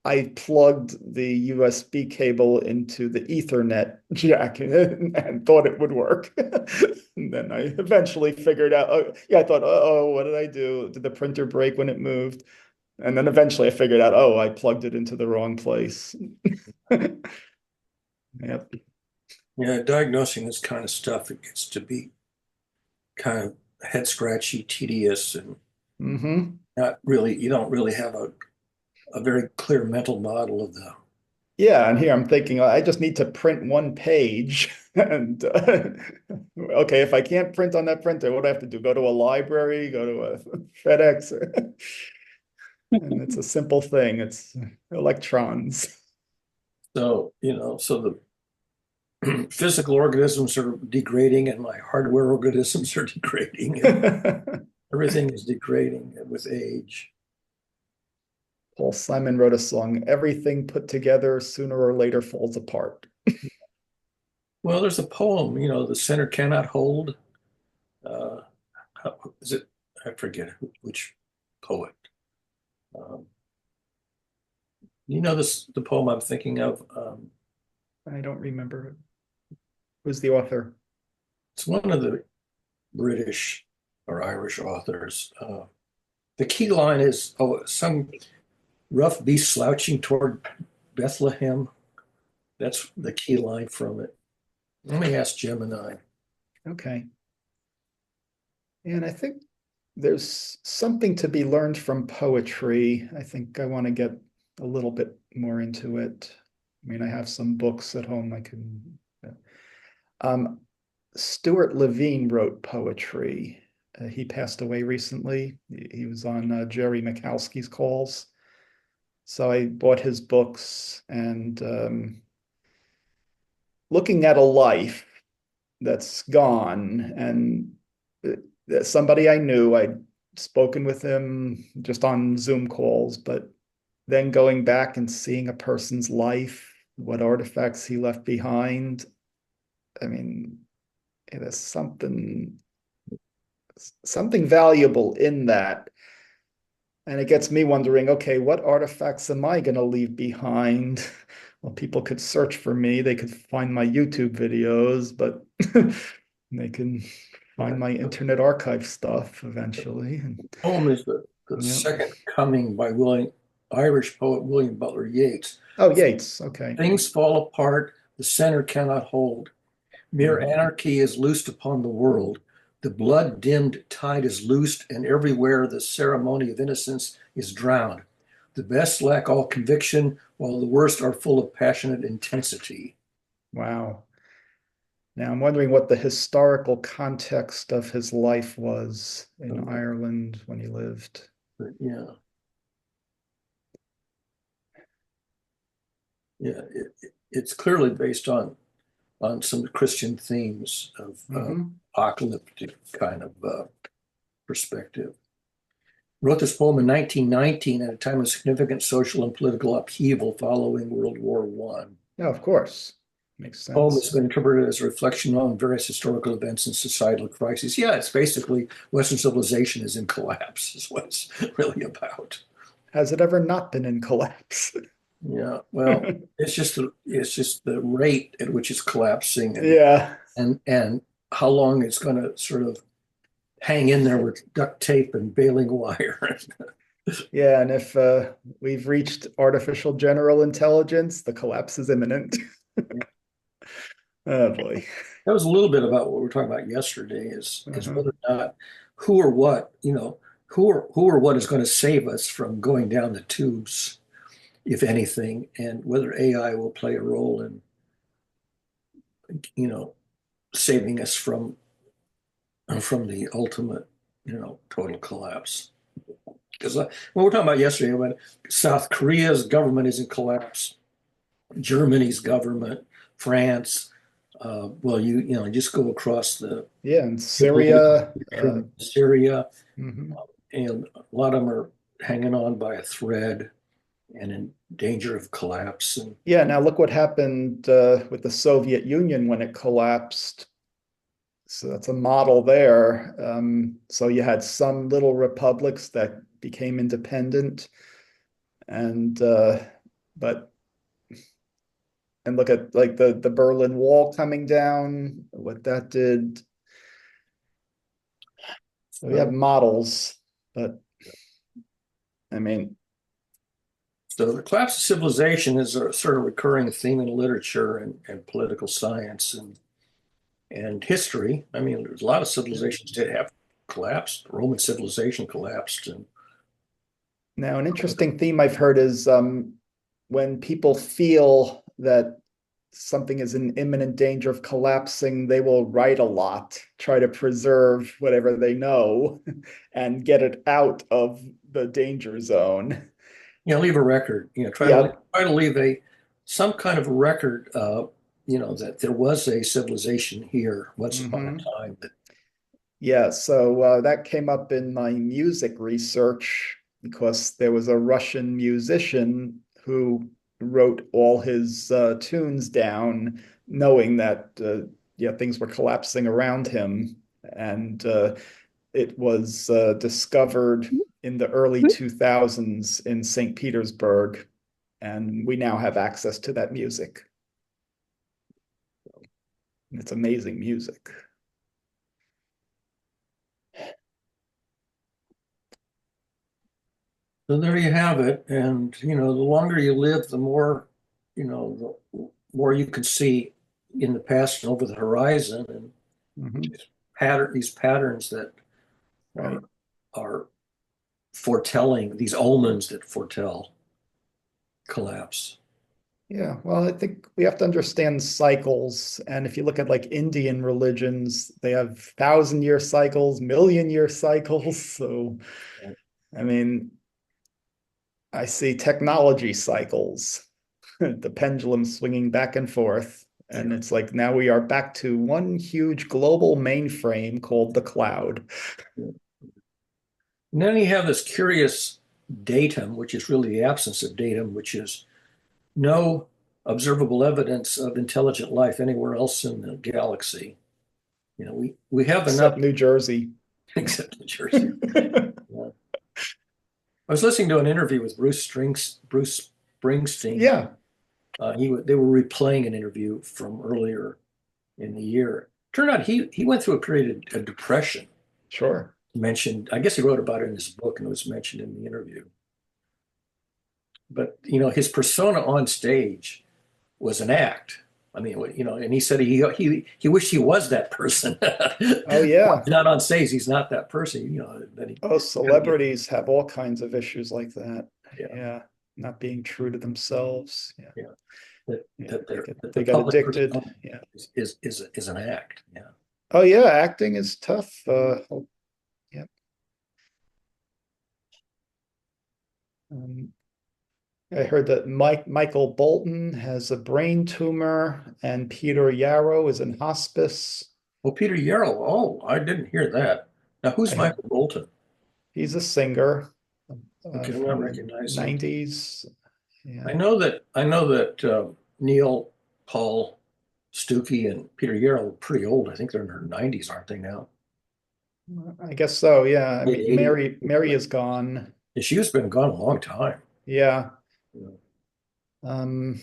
I plugged the USB cable into the Ethernet jack and thought it would work. And then I eventually figured out, oh, yeah, I thought, oh, what did I do? Did the printer break when it moved? And then eventually I figured out, oh, I plugged it into the wrong place. Yep.
Yeah, diagnosing this kind of stuff, it gets to be kind of head scratchy, tedious, and
Hmm.
not really, you don't really have a very clear mental model of the.
Yeah, and here I'm thinking I just need to print one page. And okay, if I can't print on that printer, what do I have to do? Go to a library, go to a FedEx, and it's a simple thing. It's electrons.
So, so the physical organisms are degrading and my hardware organisms are degrading and everything is degrading with age.
Paul Simon wrote a song, Everything put together sooner or later falls apart.
Well, there's a poem, the center cannot hold. Uh, is it? I forget which poet. Um, the poem I'm thinking of.
I don't remember who's the author.
It's one of the British or Irish authors. The key line is, "Oh, some rough beast slouching toward Bethlehem." That's the key line from it. Let me ask Gemini.
Okay. And I think there's something to be learned from poetry. I think I want to get a little bit more into it. I mean, I have some books at home I can. Um, Stuart Levine wrote poetry. He passed away recently. He was on Jerry Mikowski's calls. So I bought his books and looking at a life that's gone and somebody I knew, I'd spoken with him just on Zoom calls, but then going back and seeing a person's life, what artifacts he left behind, I mean, there's something valuable in that. And it gets me wondering, okay, what artifacts am I going to leave behind? Well, people could search for me. They could find my YouTube videos, but they can find my Internet Archive stuff eventually.
Poem is the
Yeah.
Second Coming by Irish poet William Butler Yeats.
Oh, Yates. Okay.
Things fall apart, the center cannot hold. Mere anarchy is loosed upon the world. The blood-dimmed tide is loosed, and everywhere the ceremony of innocence is drowned. The best lack all conviction, while the worst are full of passionate intensity.
Wow. Now I'm wondering what the historical context of his life was in Ireland when he lived.
But yeah, it's clearly based on some Christian themes of apocalyptic kind of perspective. Wrote this poem in 1919 at a time of significant social and political upheaval following World War One.
Yeah, of course. Makes
The poem
sense.
has been interpreted as a reflection on various historical events and societal crises. Yeah, it's basically Western civilization is in collapse, is what it's really about.
Has it ever not been in collapse?
Yeah, well, it's just the rate at which it's collapsing
Yeah.
and how long it's going to sort of hang in there with duct tape and baling wire.
Yeah, and if we've reached artificial general intelligence, the collapse is imminent. Oh boy.
That was a little bit about what we were talking about yesterday is
Uh-huh.
whether or not who or what, who or what is going to save us from going down the tubes, if anything, and whether AI will play a role in, you know, saving us from the ultimate, total collapse. Because what we were talking about yesterday, when South Korea's government is in collapse, Germany's government, France, well, just go across the
Yeah, and Syria.
Syria,
Mhm.
and a lot of them are hanging on by a thread and in danger of collapse. And
Yeah, now look what happened with the Soviet Union when it collapsed. So that's a model there. So you had some little republics that became independent, and but and look at like the Berlin Wall coming down, what that did. So we have models, but I mean,
so the collapse of civilization is a sort of recurring theme in literature and political science and history. I mean, there's a lot of civilizations that have collapsed. Roman civilization collapsed, and
now an interesting theme I've heard is when people feel that something is in imminent danger of collapsing, they will write a lot, try to preserve whatever they know and get it out of the danger zone.
leave a record. Try
Yeah.
to leave some kind of record. That there was a civilization here once upon a time.
Yeah, so that came up in my music research because there was a Russian musician who wrote all his tunes down, knowing that yeah, things were collapsing around him, and it was discovered in the early 2000s in St. Petersburg, and we now have access to that music. It's amazing music.
So there you have it. And, the longer you live, the more, the more you can see in the past and over the horizon and
Mhm.
these patterns that
Right.
are foretelling, these omens that foretell collapse.
Yeah, well, I think we have to understand cycles. And if you look at like Indian religions, they have 1,000-year cycles, million-year cycles. So, I mean, I see technology cycles, the pendulum swinging back and forth. And
Yeah.
it's like now we are back to one huge global mainframe called the cloud.
And then you have this curious datum, which is really the absence of datum, which is no observable evidence of intelligent life anywhere else in the galaxy. We have enough,
Except New Jersey.
except New Jersey. Yeah. I was listening to an interview with Bruce Springsteen.
Yeah,
They were replaying an interview from earlier in the year. Turned out he went through a period of depression.
sure.
Mentioned, I guess he wrote about it in his book, and it was mentioned in the interview. But his persona on stage was an act. I mean, and he said he wished he was that person.
Oh, yeah.
He's not on stage. He's not that person. That he
Oh,
kind of get,
celebrities have all kinds of issues like that.
yeah,
Yeah, not being true to themselves. Yeah,
yeah. That
yeah.
that that the
They get
public
addicted.
persona
Yeah.
is an act. Yeah.
Oh, yeah. Acting is tough. Yeah. Um, I heard that Michael Bolton has a brain tumor, and Peter Yarrow is in hospice.
Well, Peter Yarrow. Oh, I didn't hear that. Now, who's
I
Michael Bolton?
He's a singer
Okay, I'm not
from the
recognizing.
90s. Yeah.
I know that Neil, Paul, Stuckey, and Peter Yarrow are pretty old. I think they're in their 90s, aren't they now?
I guess so. Yeah. I
Late
mean,
80s.
Mary is gone.
She's been gone a long time.
Yeah.
Yeah.
Um,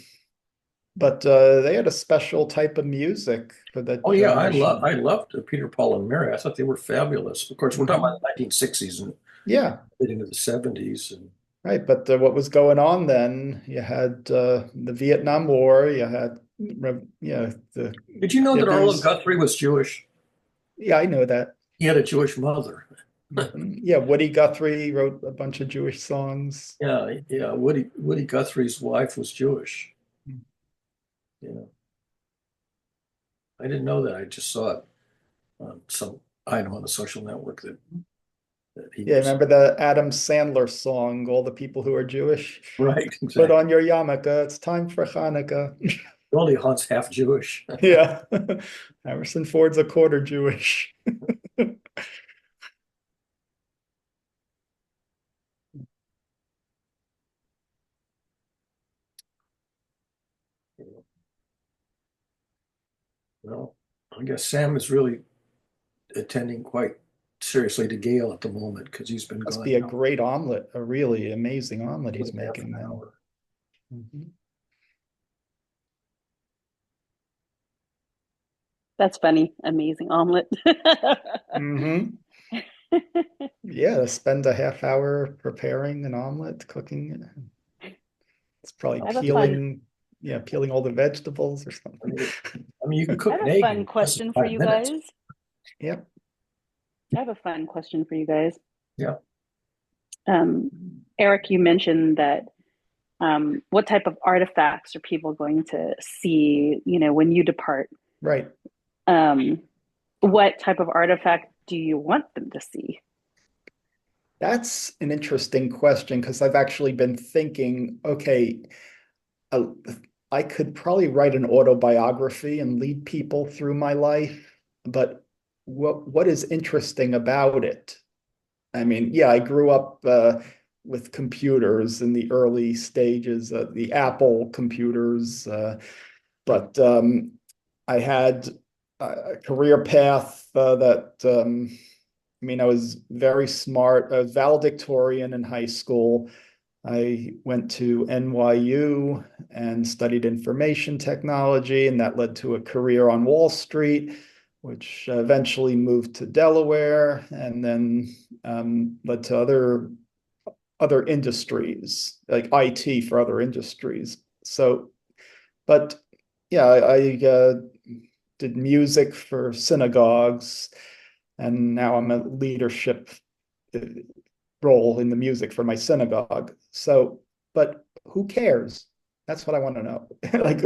but they had a special type of music for that
Oh yeah, I love
generation.
I loved Peter, Paul, and Mary. I thought they were fabulous. Of course, we're talking
Mhm.
about the 1960s and
Yeah,
into the 70s. And
right. But what was going on then? You had the Vietnam War. You had, the
did you know that Arlo
hippies.
Guthrie was Jewish?
Yeah, I know that.
He had a Jewish mother.
Yeah, Woody Guthrie wrote a bunch of Jewish songs.
Yeah, yeah. Woody Guthrie's wife was Jewish. Yeah, I didn't know that. I just saw it on some item on the social network that he
Yeah,
was
remember the Adam Sandler song, All the People Who Are Jewish?
right.
Put
Exactly.
on your yarmulke, it's time for Hanukkah.
Goldie Hawn's half Jewish.
Yeah. Harrison Ford's a quarter Jewish.
Well, I guess Sam is really attending quite seriously to Gail at the moment because he's been
Must
gone
be a
now
great omelet, a really amazing omelet
for
he's
half
making
an
then.
hour.
That's funny. Amazing omelet.
Mm-hmm. Yeah, to spend a half hour preparing an omelet, cooking it. It's probably
I have a fun
peeling all the vegetables or
I
something.
mean, you can
I
cook
have
an
a
egg
fun
in less than
question for
5
you
minutes.
guys.
Yep.
I have a fun question for you guys.
Yeah.
Eric, you mentioned that what type of artifacts are people going to see, when you depart?
Right.
Um, what type of artifact do you want them to see?
That's an interesting question because I've actually been thinking, okay, uh, I could probably write an autobiography and lead people through my life, but what is interesting about it? I mean, yeah, I grew up with computers in the early stages, the Apple computers, but I had a career path that I mean, I was very smart. I was valedictorian in high school. I went to NYU and studied information technology, and that led to a career on Wall Street, which eventually moved to Delaware, and then led to other industries, like IT for other industries. So, but yeah, I did music for synagogues, and now I'm a leadership uh, role in the music for my synagogue. So, but who cares? That's what I want to know. Like,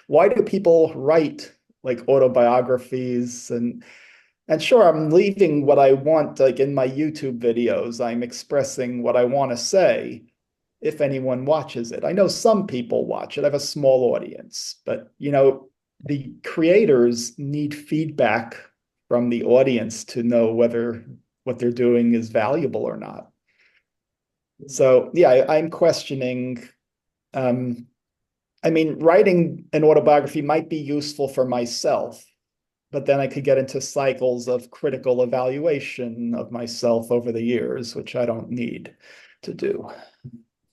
why do people write like autobiographies and sure, I'm leaving what I want, like in my YouTube videos, I'm expressing what I want to say if anyone watches it. I know some people watch it. I have a small audience, but the creators need feedback from the audience to know whether what they're doing is valuable or not. So yeah, I'm questioning. Um, I mean, writing an autobiography might be useful for myself, but then I could get into cycles of critical evaluation of myself over the years, which I don't need to do.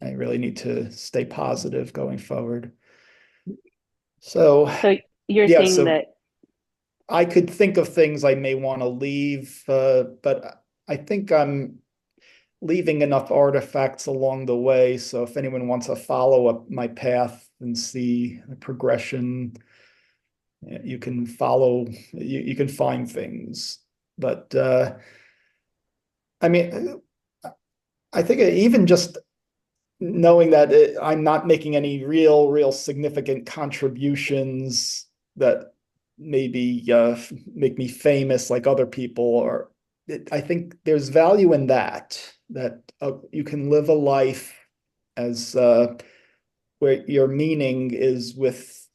I really need to stay positive going forward. So,
So you're
yeah,
saying
so
that,
I could think of things I may want to leave, but I think I'm leaving enough artifacts along the way. So if anyone wants to follow up my path and see the progression, you can follow, you can find things. But I mean, I think even just knowing that I'm not making any real significant contributions that maybe make me famous like other people, or I think there's value in that you can live a life as where your meaning is with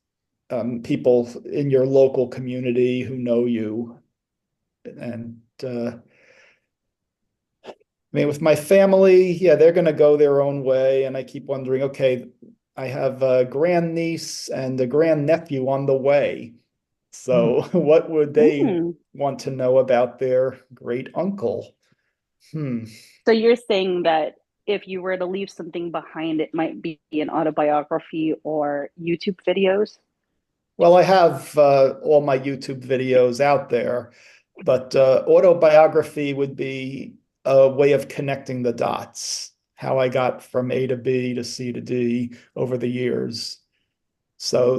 people in your local community who know you. And I mean, with my family, yeah, they're going to go their own way. And I keep wondering, okay, I have a grandniece and a grandnephew on the way. So what would they
hmm,
want to know about their great uncle? Hmm.
so you're saying that if you were to leave something behind, it might be an autobiography or YouTube videos?
Well, I have all my YouTube videos out there, but autobiography would be a way of connecting the dots, how I got from A to B to C to D over the years. So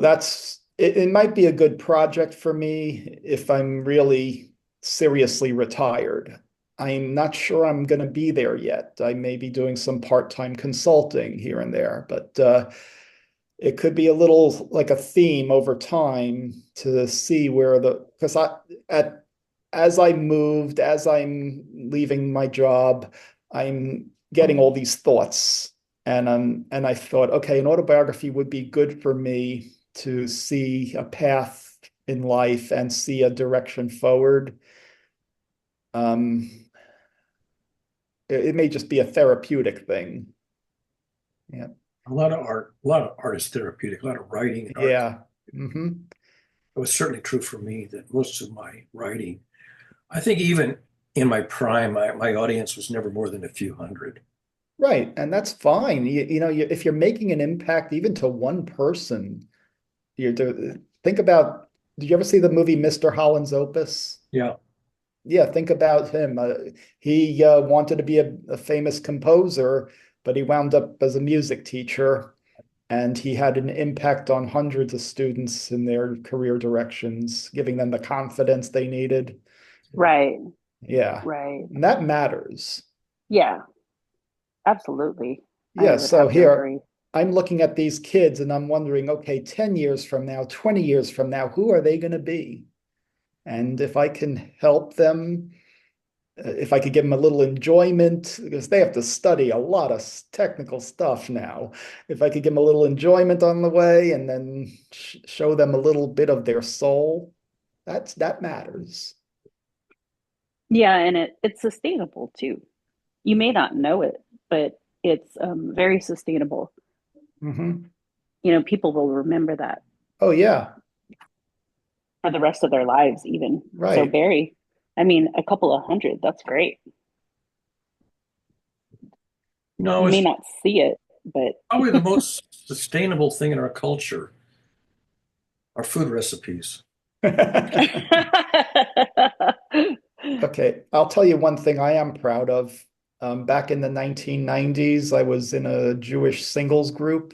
it might be a good project for me if I'm really seriously retired. I'm not sure I'm going to be there yet. I may be doing some part-time consulting here and there, but it could be a little like a theme over time to see where because at as I moved, as I'm leaving my job, I'm getting all these thoughts. And I thought, okay, an autobiography would be good for me to see a path in life and see a direction forward. Um, it may just be a therapeutic thing. Yeah.
A lot of art is therapeutic, a lot of writing and art.
Yeah. Hmm.
It was certainly true for me that most of my writing, I think even in my prime, my audience was never more than a few hundred.
Right. And that's fine. If you're making an impact even to one person, think about, did you ever see the movie Mr. Holland's Opus?
Yeah.
Yeah, think about him. He wanted to be a famous composer, but he wound up as a music teacher, and he had an impact on hundreds of students in their career directions, giving them the confidence they needed.
Right,
Yeah,
right.
and that matters.
Yeah, absolutely. I
Yeah,
would
so
have to
here
agree.
I'm looking at these kids and I'm wondering, okay, 10 years from now, 20 years from now, who are they going to be? And if I can help them, if I could give them a little enjoyment, because they have to study a lot of technical stuff now. If I could give them a little enjoyment on the way and then show them a little bit of their soul, that matters.
Yeah, and it's sustainable too. You may not know it, but it's very sustainable.
Hmm.
People will remember that
Oh yeah,
for the rest of their lives, even. So,
right.
Barry, I mean, a couple of hundred, that's great.
No,
You may
it's
not see it, but
probably the most sustainable thing in our culture, our food recipes.
Okay, I'll tell you one thing I am proud of. Back in the 1990s, I was in a Jewish singles group,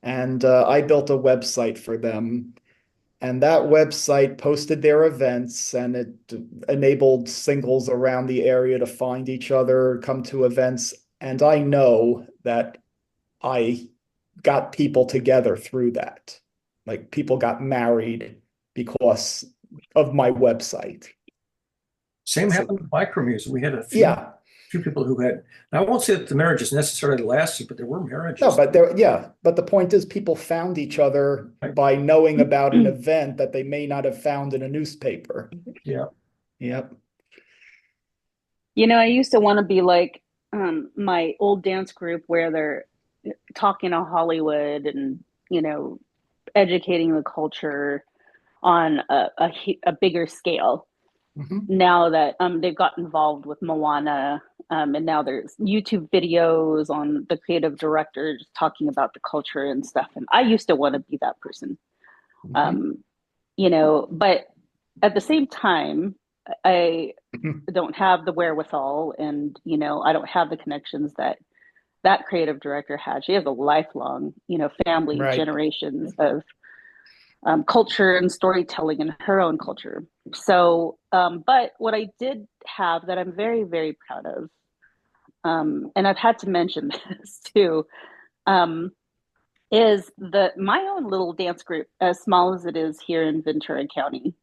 and I built a website for them. And that website posted their events, and it enabled singles around the area to find each other, come to events. And I know that I got people together through that. Like people got married because of my website.
Same
So
happened with micromusic. We had a
yeah,
few people who had, and I won't say that the marriages necessarily lasted, but there were
no,
marriages.
but there, yeah, but the point is people found each other
Right?
by knowing about an event that they may not have found in a newspaper.
Yeah.
Yep.
I used to want to be like my old dance group where they're talking to Hollywood and, you know, educating the culture on a bigger scale.
Mhm.
Now that they've got involved with Moana, and now there's YouTube videos on the creative director just talking about the culture and stuff. And I used to want to be that person,
Mhm.
um, but at the same time, I
Mhm.
don't have the wherewithal, and I don't have the connections that that creative director had. She has a lifelong, family,
Right.
generations of culture and storytelling in her own culture. So, but what I did have that I'm very, very proud of, and I've had to mention this too, um, is my own little dance group, as small as it is here in Ventura County.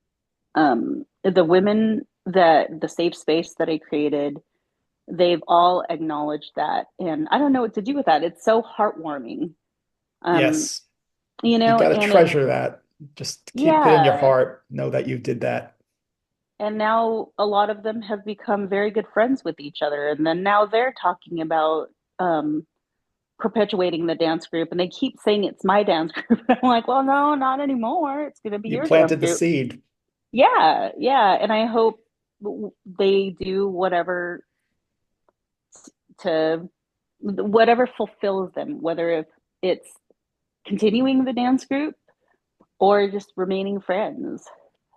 The women that the safe space that I created, they've all acknowledged that, and I don't know what to do with that. It's so heartwarming, um,
Yes. You got to
and it,
treasure that. Just keep it in your
yeah.
heart. Know that you did that.
And now a lot of them have become very good friends with each other, and then now they're talking about um, perpetuating the dance group, and they keep saying it's my dance group. I'm like, well, no, not anymore. It's going to be
You
your dance
planted the
group.
seed.
Yeah, yeah, and I hope they do to whatever fulfills them, whether if it's continuing the dance group or just remaining friends.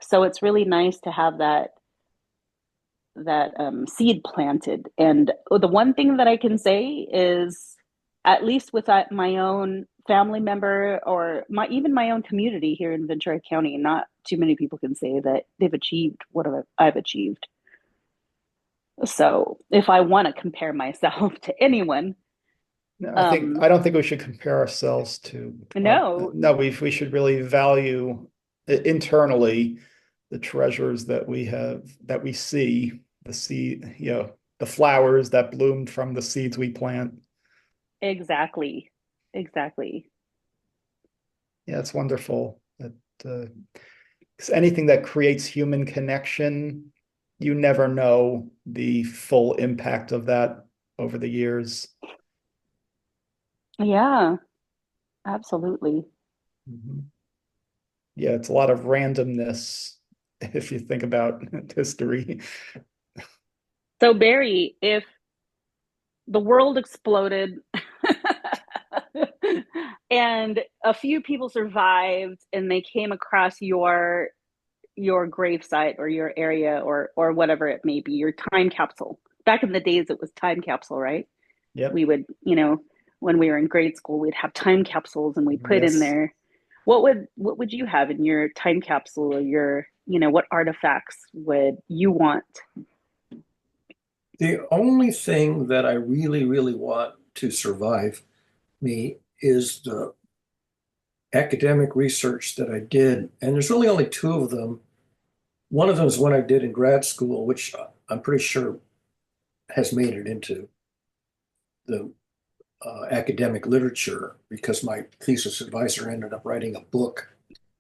So it's really nice to have that seed planted. And the one thing that I can say is, at least with my own family member or even my own community here in Ventura County, not too many people can say that they've achieved what I've achieved. So if I want to compare myself to anyone,
No,
um,
I don't think we should compare ourselves to
no,
no, we should really value internally the treasures that we have that we see, the seed, the flowers that bloomed from the seeds we plant.
exactly, exactly.
Yeah, it's wonderful that 'cause anything that creates human connection, you never know the full impact of that over the years.
Yeah, absolutely.
Mhm. Yeah, it's a lot of randomness if you think about history.
So Barry, if the world exploded and a few people survived and they came across your gravesite or your area or whatever it may be, your time capsule. Back in the days it was time capsule, right?
Yep.
We would, when we were in grade school, we'd have time capsules and we'd put in
Yes.
there what would you have in your time capsule, or what artifacts would you want?
The only thing that I really, really want to survive me is the academic research that I did. And there's really only two of them. One of them is one I did in grad school, which I'm pretty sure has made it into the academic literature because my thesis advisor ended up writing a book,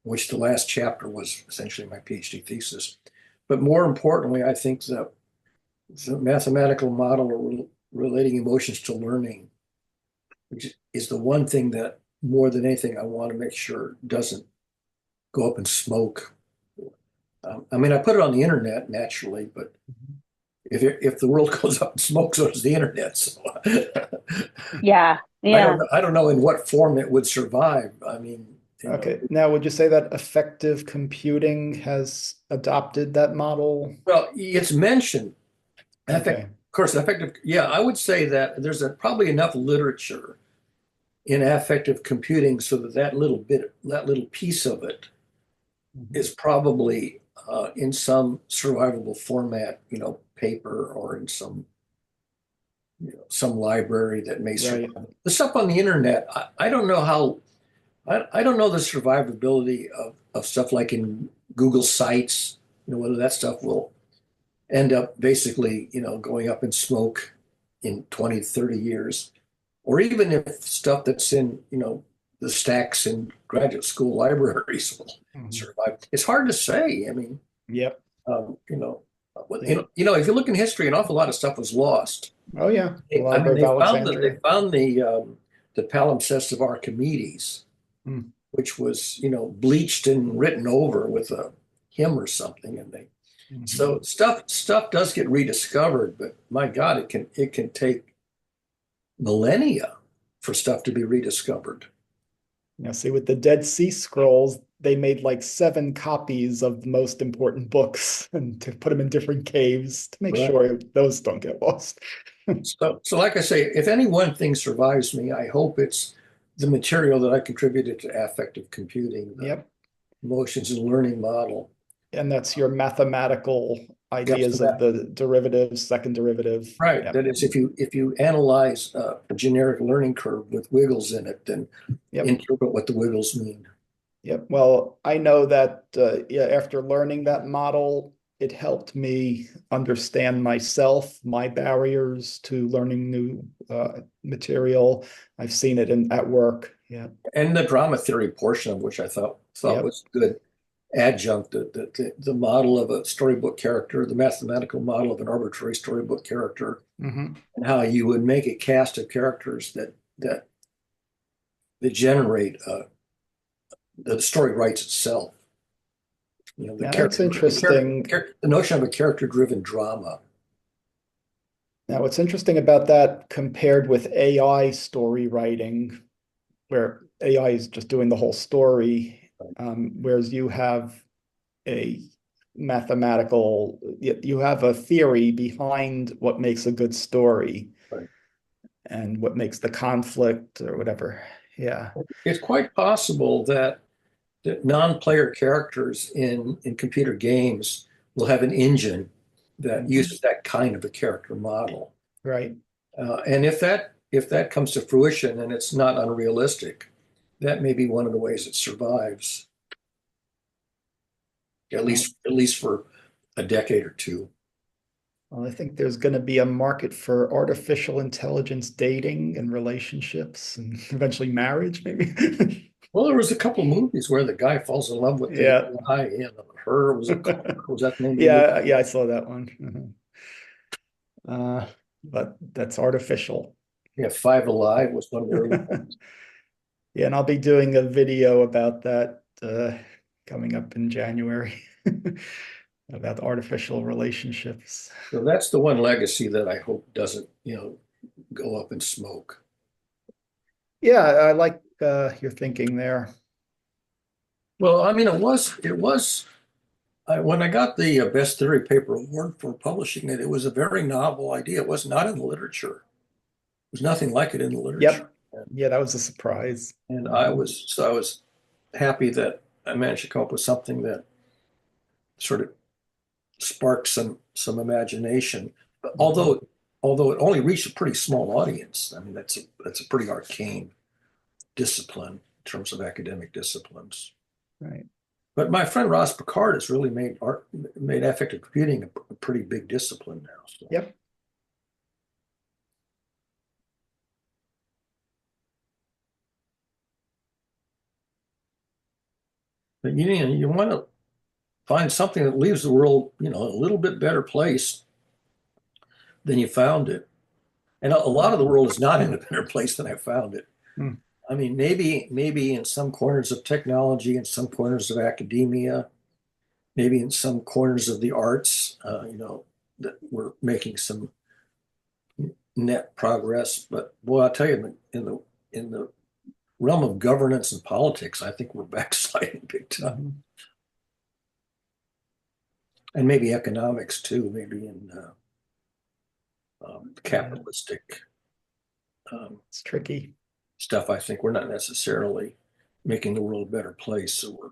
which the last chapter was essentially my PhD thesis. But more importantly, I think that the mathematical model of relating emotions to learning, which is the one thing that more than anything I want to make sure doesn't go up in smoke. I mean, I put it on the internet naturally, but if the world goes up in smoke, so does the internet. So
Yeah,
I don't
yeah.
know. I don't know in what form it would survive. I mean,
Okay. Now, would you say that effective computing has adopted that model?
well, it's mentioned. Of
Okay.
course, affective. Yeah, I would say that there's probably enough literature in affective computing so that that little piece of it is probably in some survivable format, paper or in some library that may survive.
Right.
The stuff on the internet, I don't know how, I don't know the survivability of stuff like in Google Sites, whether that stuff will end up basically, going up in smoke in 20, 30 years, or even if stuff that's in, the stacks in graduate school libraries will
Mhm.
survive. It's hard to say. I mean,
Yep.
um, you know,
Yep.
if you look in history, an awful lot of stuff was lost.
Oh yeah. The
I mean,
Library of
they
Alexandria.
found the palimpsest of Archimedes,
Mm.
which was, bleached and written over with a hymn or something, and they
Mhm.
so stuff does get rediscovered, but my God, it can take millennia for stuff to be rediscovered.
See, with the Dead Sea Scrolls, they made like 7 copies of the most important books and to put them in different caves to make
Right.
sure those don't get lost.
So like I say, if any one thing survives me, I hope it's the material that I contributed to affective computing, the
Yep.
motions and learning model.
And that's your mathematical
That's
ideas of
that.
the derivative, second derivative.
Right.
Yep.
That is, if you analyze a generic learning curve with wiggles in it, then
Yep.
interpret what the wiggles mean.
Yep. Well, I know that yeah, after learning that model, it helped me understand myself, my barriers to learning new material. I've seen it at work. Yeah.
And the drama theory portion of which I thought
Yep.
was good adjunct, the model of a storybook character, the mathematical model of an arbitrary storybook character,
Hmm.
and how you would make a cast of characters that generate the story writes itself. The
Yeah, that's
character,
interesting.
the notion of a character-driven drama.
Now, what's interesting about that compared with AI story writing, where AI is just doing the whole story, whereas you have a mathematical, you have a theory behind what makes a good story
Right.
and what makes the conflict or whatever. Yeah.
It's quite possible that non-player characters in computer games will have an engine that
Mhm.
uses that kind of a character model.
Right.
And if that comes to fruition and it's not unrealistic, that may be one of the ways it survives, at
Well,
least at least for a decade or two.
well, I think there's going to be a market for artificial intelligence dating and relationships and eventually marriage, maybe.
Well, there was a couple of movies where the guy falls in love with the
Yeah.
AI, and her was was that the name of the movie?
Yeah, yeah, I saw that one. But that's artificial.
Yeah, Five Alive was one of the early ones.
Yeah, and I'll be doing a video about that coming up in January about artificial relationships.
So that's the one legacy that I hope doesn't, go up in smoke.
Yeah, I like your thinking there.
Well, I mean, it was when I got the Best Theory Paper Award for publishing it, it was a very novel idea. It was not in the literature. There's nothing like it in the literature.
Yep. Yeah, that was a surprise.
And I
Mhm.
was happy that I managed to come up with something that sort of sparked some imagination.
Mhm.
Although it only reached a pretty small audience. I mean, that's a pretty arcane discipline in terms of academic disciplines.
Right.
But my friend Ross Picard has really made affective computing a pretty big discipline now. So.
Yep.
But you want to find something that leaves the world, a little bit better place than you found it. And a lot of the world is not in a better place than I found it.
Mm.
I mean, maybe in some corners of technology, in some corners of academia, maybe in some corners of the arts, that we're making some net progress. But boy, I'll tell you, in the realm of governance and politics, I think we're backsliding big time,
Mhm.
and maybe economics too. Maybe in
Yeah,
capitalistic
it's tricky.
stuff, I think we're not necessarily making the world a better place. So we're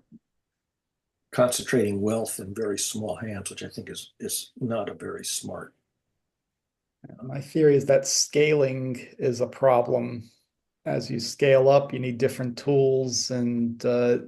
concentrating wealth in very small hands, which I think is not a very smart.
My theory is that scaling is a problem. As you scale up, you need different tools and the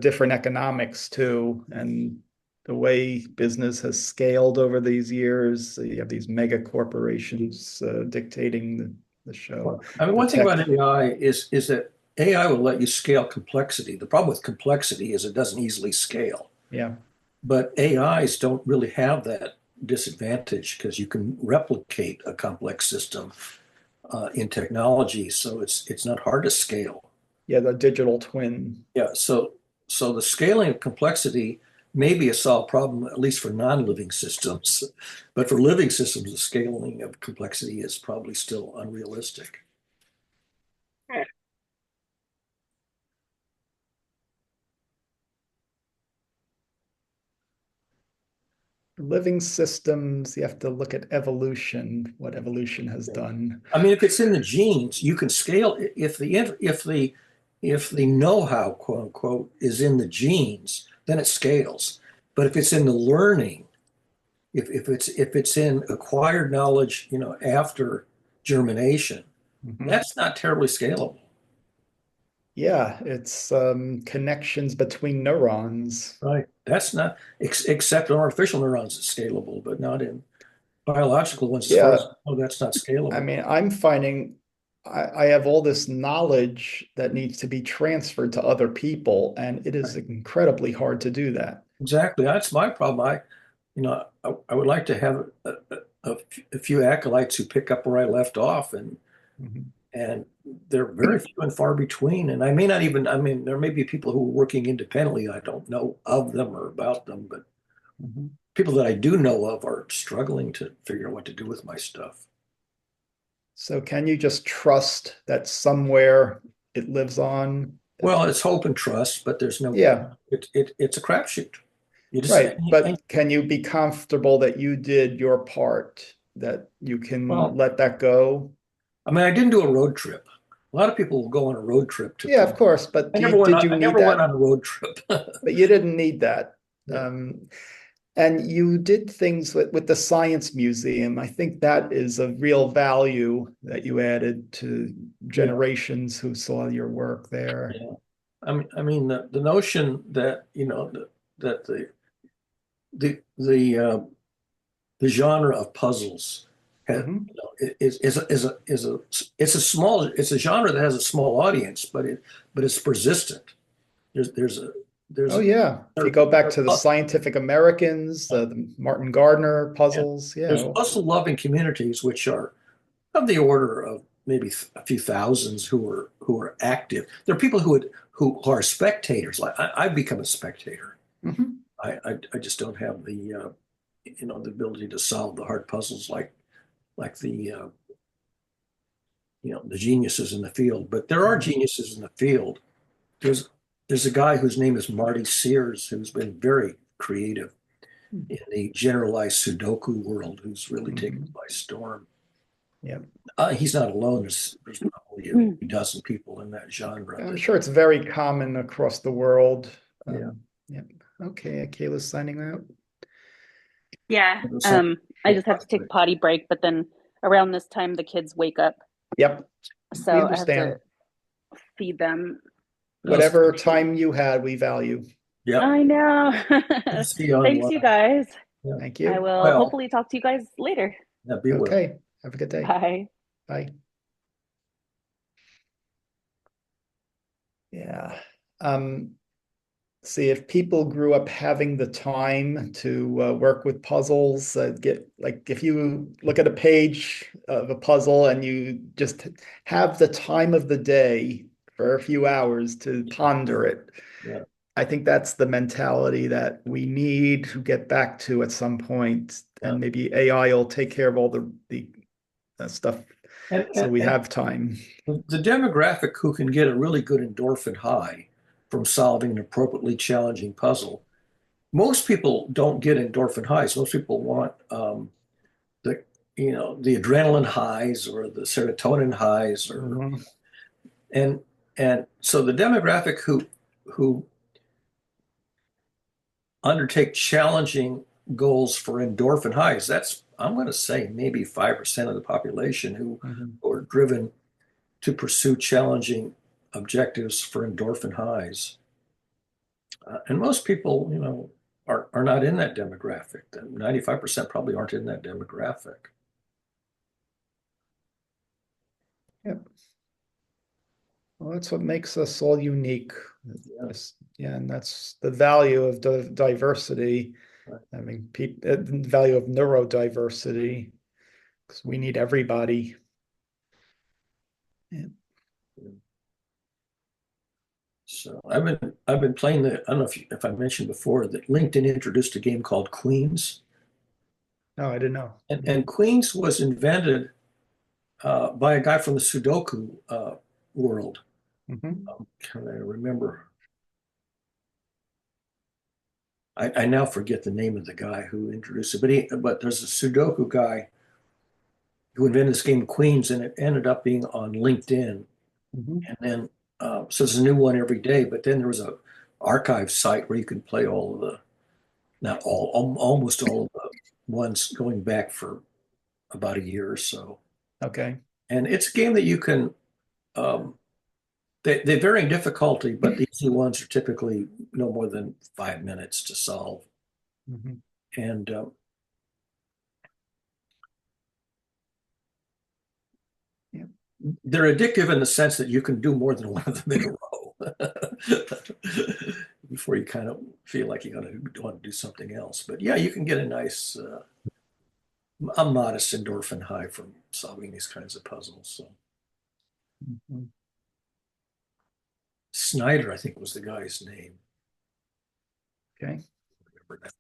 different economics too. And the way business has scaled over these years, you have these mega corporations dictating the show.
I mean,
The
one thing
tech,
about AI is that AI will let you scale complexity. The problem with complexity is it doesn't easily scale.
yeah.
But AIs don't really have that disadvantage because you can replicate a complex system in technology, so it's not hard to scale.
Yeah, the digital twin.
Yeah, so the scaling of complexity may be a solved problem, at least for non-living systems. But for living systems, the scaling of complexity is probably still unrealistic.
Living systems, you have to look at evolution, what evolution has done.
I mean, if it's in the genes, you can scale if the know-how, quote unquote, is in the genes, then it scales. But if it's in the learning, if it's in acquired knowledge, after germination,
Mhm.
that's not terribly scalable.
Yeah, it's connections between neurons.
Right. That's not, except in artificial neurons, it's scalable, but not in biological ones. As far as
Yeah,
I know, that's not
I
scalable.
mean, I'm finding I have all this knowledge that needs to be transferred to other people, and it is incredibly hard to do that.
Exactly. That's my problem. I would like to have a few acolytes who pick up where I left off,
Mhm.
and they're very few and far between. And I may not even, I mean, there may be people who are working independently. I don't know of them or about them, but
Mhm.
people that I do know of are struggling to figure out what to do with my stuff.
So can you just trust that somewhere it lives on?
Well, it's hope and trust, but there's no,
Yeah,
it's a crapshoot. You just,
right. But can you be comfortable that you did your part, that you can
well,
let that go?
I mean, I didn't do a road trip. A lot of people will go on a road trip to
Yeah, of
promote.
course. But did you
I
need
never went on
that?
a road trip.
But you didn't need that.
Yeah.
Um, and you did things with the Science Museum. I think that is a real value that you added to
Yeah.
generations who saw your work there.
Yeah. I mean, the notion that, that the genre of puzzles has,
Mhm.
it's a genre that has a small audience, but it's persistent. There's a
Oh,
there's
yeah. If you
there,
go back
there
to the Scientific Americans, the Martin Gardner
yeah,
puzzles,
there's
yeah.
puzzle loving communities which are of the order of maybe a few thousands who are active. There are people who are spectators. Like I've become a spectator.
Mhm.
I just don't have the ability to solve the hard puzzles like the geniuses in the field. But there are
Yeah.
geniuses in the field. There's there's a guy whose name is Marty Sears who's been very creative in the generalized Sudoku world, who's really taken
Mhm.
it by storm.
Yeah.
He's not alone. There's probably a
Hmm.
few dozen people in that genre
I'm
that,
sure it's very common across the world.
yeah.
Yeah. Okay, Kayla's signing out.
Yeah.
So,
I just have to take a potty break, but then around this time the kids wake up,
Yep, we
so I have to
understand.
feed them.
Whatever time you had, we value.
yeah.
I know.
See you
Thanks, you
online.
guys.
Yeah.
Thank
I
you.
will
Well,
hopefully talk to you guys later.
yeah, be well.
Okay, have a good day.
Bye.
Bye. Yeah. Um, See, if people grew up having the time to work with puzzles, get like if you look at a page of a puzzle and you just have the time of the day for a few hours to ponder it,
Yeah.
I think that's the mentality that we need to get back to at some point,
Yeah.
and maybe AI will take care of all the stuff,
And,
so
and,
we
and
have time.
the demographic who can get a really good endorphin high from solving an appropriately challenging puzzle, most people don't get endorphin highs. Most people want the the adrenaline highs or the serotonin highs or
Mhm.
and so the demographic who undertake challenging goals for endorphin highs. That's, I'm going to say, maybe 5% of the population who
Mhm.
are driven to pursue challenging objectives for endorphin highs. And most people, are not in that demographic. 95% probably aren't in that demographic.
Yeah. Well, that's what makes us all unique.
Yeah.
Yeah, and that's the value of diversity.
Right.
I mean, the value of neurodiversity, because we need everybody. Yeah.
So I've been playing I don't know if I mentioned before that LinkedIn introduced a game called Queens.
No, I didn't know.
And Queens was invented by a guy from the Sudoku world.
Mhm.
Can I remember? I now forget the name of the guy who introduced it, but there's a Sudoku guy who invented this game Queens, and it ended up being on LinkedIn.
Mhm.
And then so there's a new one every day. But then there was a archive site where you can play all of the, not all, almost all of the ones going back for about a year or so.
Okay.
And it's a game that you can um, they vary in difficulty, but the easy ones are typically no more than 5 minutes to solve.
Mhm.
And
Yeah.
they're addictive in the sense that you can do more than one of them in a row before you kind of feel like you're going to want to do something else. But yeah, you can get a modest endorphin high from solving these kinds of puzzles. So
Mhm.
Snyder, I think, was the guy's name.
Okay.
Remember that.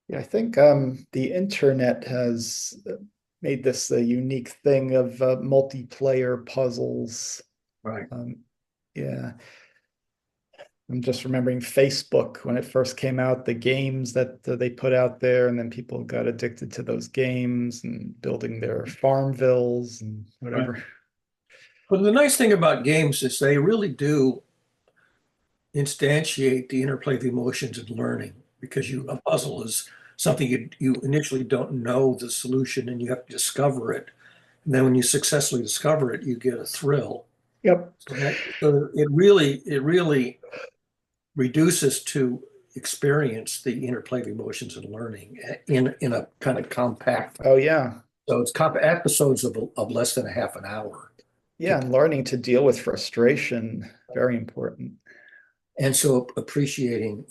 Yeah, I think the internet has made this a unique thing of multiplayer puzzles.
Right.
Yeah, I'm just remembering Facebook when it first came out, the games that they put out there, and then people got addicted to those games and building their Farmvilles and
Right.
whatever.
But the nice thing about games is they really do instantiate the interplay of emotions and learning because a puzzle is something you initially don't know the solution and you have to discover it. And then when you successfully discover it, you get a thrill.
Yep.
So it really reduces to experience the interplay of emotions and learning in a kind of compact.
Oh yeah.
So it's episodes of less than a half an hour.
Yeah, and learning to deal with frustration, very important.
And so appreciating,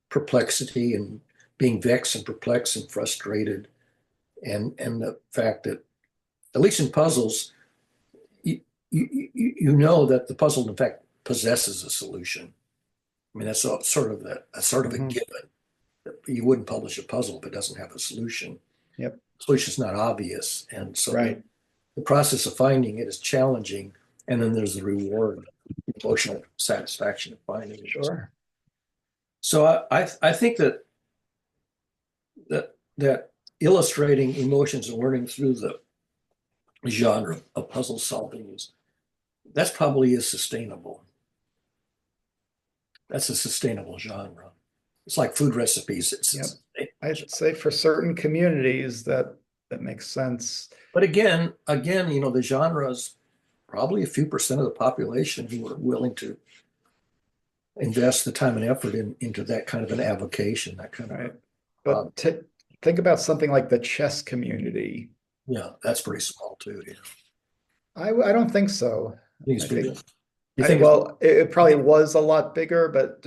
perplexity and being vexed and perplexed and frustrated, and the fact that at least in puzzles, you know that the puzzle in fact possesses a solution. I mean, that's a sort of a
Mhm.
given. You wouldn't publish a puzzle if it doesn't have a solution.
Yep.
The solution's not obvious, and so
Right.
the process of finding it is challenging, and then there's the reward, emotional satisfaction of finding it.
Sure.
So I think that illustrating emotions and learning through the genre of puzzle solving that's probably is sustainable. That's a sustainable genre. It's like food recipes.
Yep. I'd say for certain communities that makes sense.
But again, the genre is probably a few percent of the population who are willing to invest the time and effort into that kind of an avocation, that kind of
Right.
uh,
But think about something like the chess community.
yeah, that's pretty small too.
I don't think so.
You
I
think it's
think
bigger? You think it's
well, it probably was a lot bigger, but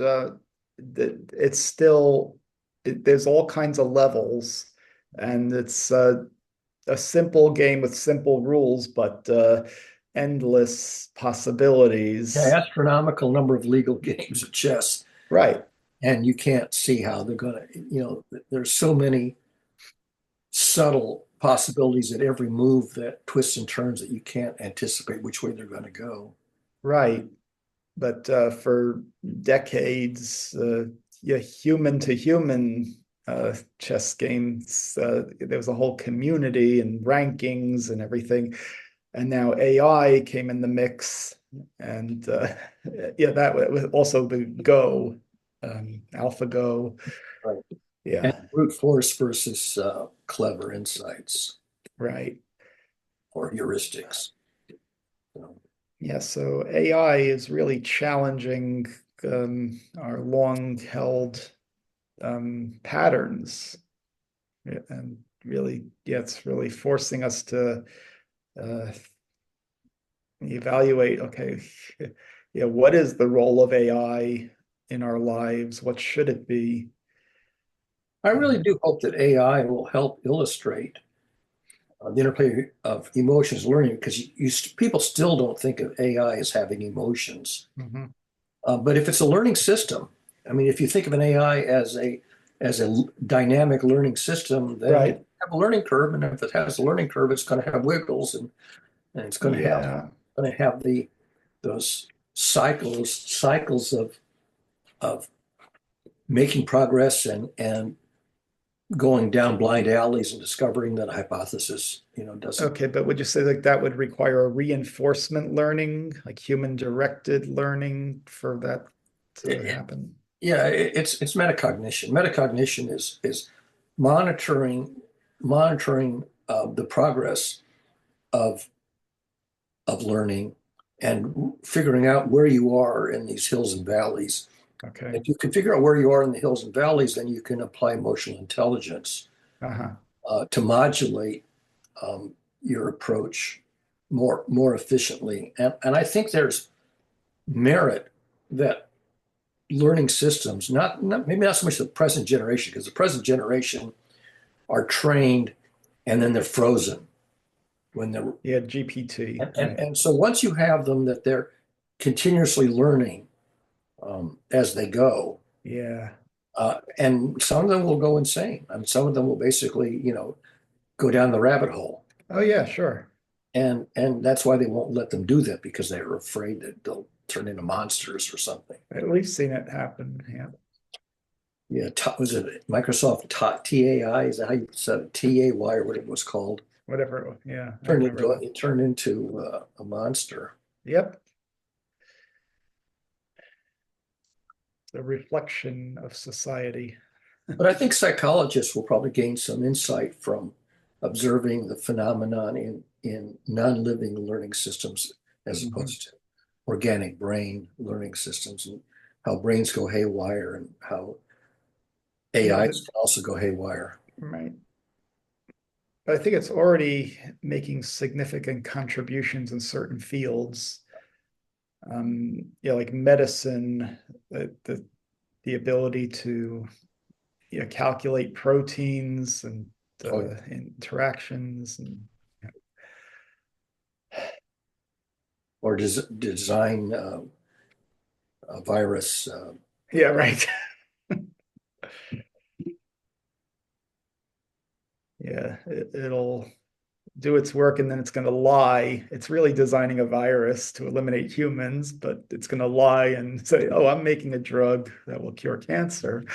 it's still there's all kinds of levels, and it's a simple game with simple rules, but endless
an
possibilities.
astronomical number of legal games of chess,
Right.
and you can't see how they're going to, there's so many subtle possibilities at every move that twists and turns that you can't anticipate which way they're going to go.
Right. But for decades, yeah, human to human chess games, there was a whole community and rankings and everything. And now AI came in the mix, and yeah, that was also the Go. AlphaGo.
Right. And
Yeah,
brute force versus clever insights
right.
or heuristics.
Yeah, so AI is really challenging our long-held patterns. Yeah, and really, yeah, it's really forcing us to uh, evaluate, okay, yeah, what is the role of AI in our lives? What should it be?
I really do hope that AI will help illustrate the interplay of emotions learning because people still don't think of AI as having emotions.
Mhm.
But if it's a learning system, I mean, if you think of an AI as a dynamic learning system, then it
Right.
have a learning curve, and if it has a learning curve, it's going to have wiggles, and it's
Yeah.
going to have those cycles of making progress and going down blind alleys and discovering that a hypothesis, doesn't.
Okay, but would you say like that would require a reinforcement learning, like human directed learning for that to
It,
happen?
yeah, it's metacognition. Metacognition is monitoring monitoring the progress of of learning and figuring out where you are in these hills and valleys.
Okay.
If you can figure out where you are in the hills and valleys, then you can apply emotional intelligence
Uh-huh.
to modulate your approach more efficiently. And I think there's merit that learning systems, maybe not so much the present generation, because the present generation are trained and then they're frozen when they're
Yeah, GPT, right.
and so once you have them that they're continuously learning as they go,
Yeah.
and some of them will go insane. I mean, some of them will basically, go down the rabbit hole,
Oh yeah, sure.
and that's why they won't let them do that because they're afraid that they'll turn into monsters or something.
We've seen it happen. Yeah.
Yeah, was it Microsoft TAI? Is that how you said it? TAY or whatever it was called?
Whatever. Yeah, I
Turned
remember
into
that.
it turned into a monster.
Yep. The reflection of society.
But I think psychologists will probably gain some insight from observing the phenomenon in non-living learning systems as
Mhm.
opposed to organic brain learning systems and how brains go haywire and how
Yeah,
AIs can also go haywire.
right. But I think it's already making significant contributions in certain fields. Yeah, like medicine, the ability to calculate proteins and
Oh, yeah.
interactions and
Or design a virus.
yeah, right. Yeah, it'll do its work and then it's going to lie. It's really designing a virus to eliminate humans, but it's going to lie and say, "Oh, I'm making a drug that will cure cancer."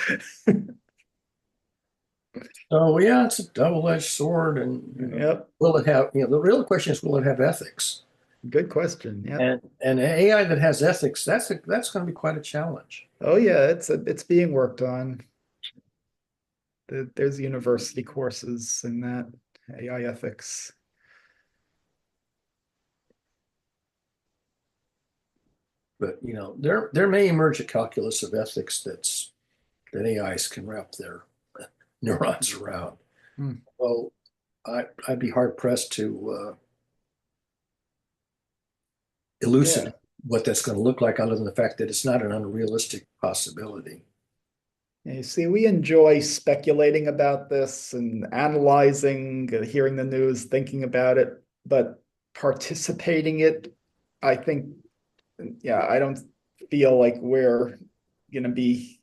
So yeah, it's a double-edged sword, and
Yep.
will it have? The real question is, will it have ethics?
Good question. Yep.
And an AI that has ethics, that's going to be quite a challenge.
Oh yeah, it's being worked on. There's university courses in that AI ethics.
But there may emerge a calculus of ethics that AIs can wrap their neurons around.
Hmm.
Well, I'd be hard pressed to
Yeah.
elucidate what that's going to look like, other than the fact that it's not an unrealistic possibility.
You see, we enjoy speculating about this and analyzing, hearing the news, thinking about it, but participating it, I think, yeah, I don't feel like we're going to be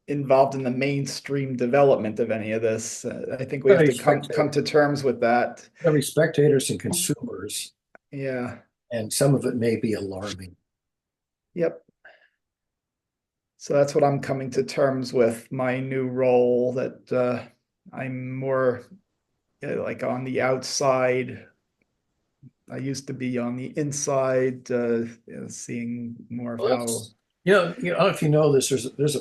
involved in the mainstream development of any of this. I think we have
Very
to come to terms with that.
Very spectators and consumers,
Yeah.
and some of it may be alarming.
Yep. So that's what I'm coming to terms with my new role that I'm more like on the outside. I used to be on the inside, seeing more of
Well,
how.
You know, I don't know if you know this. There's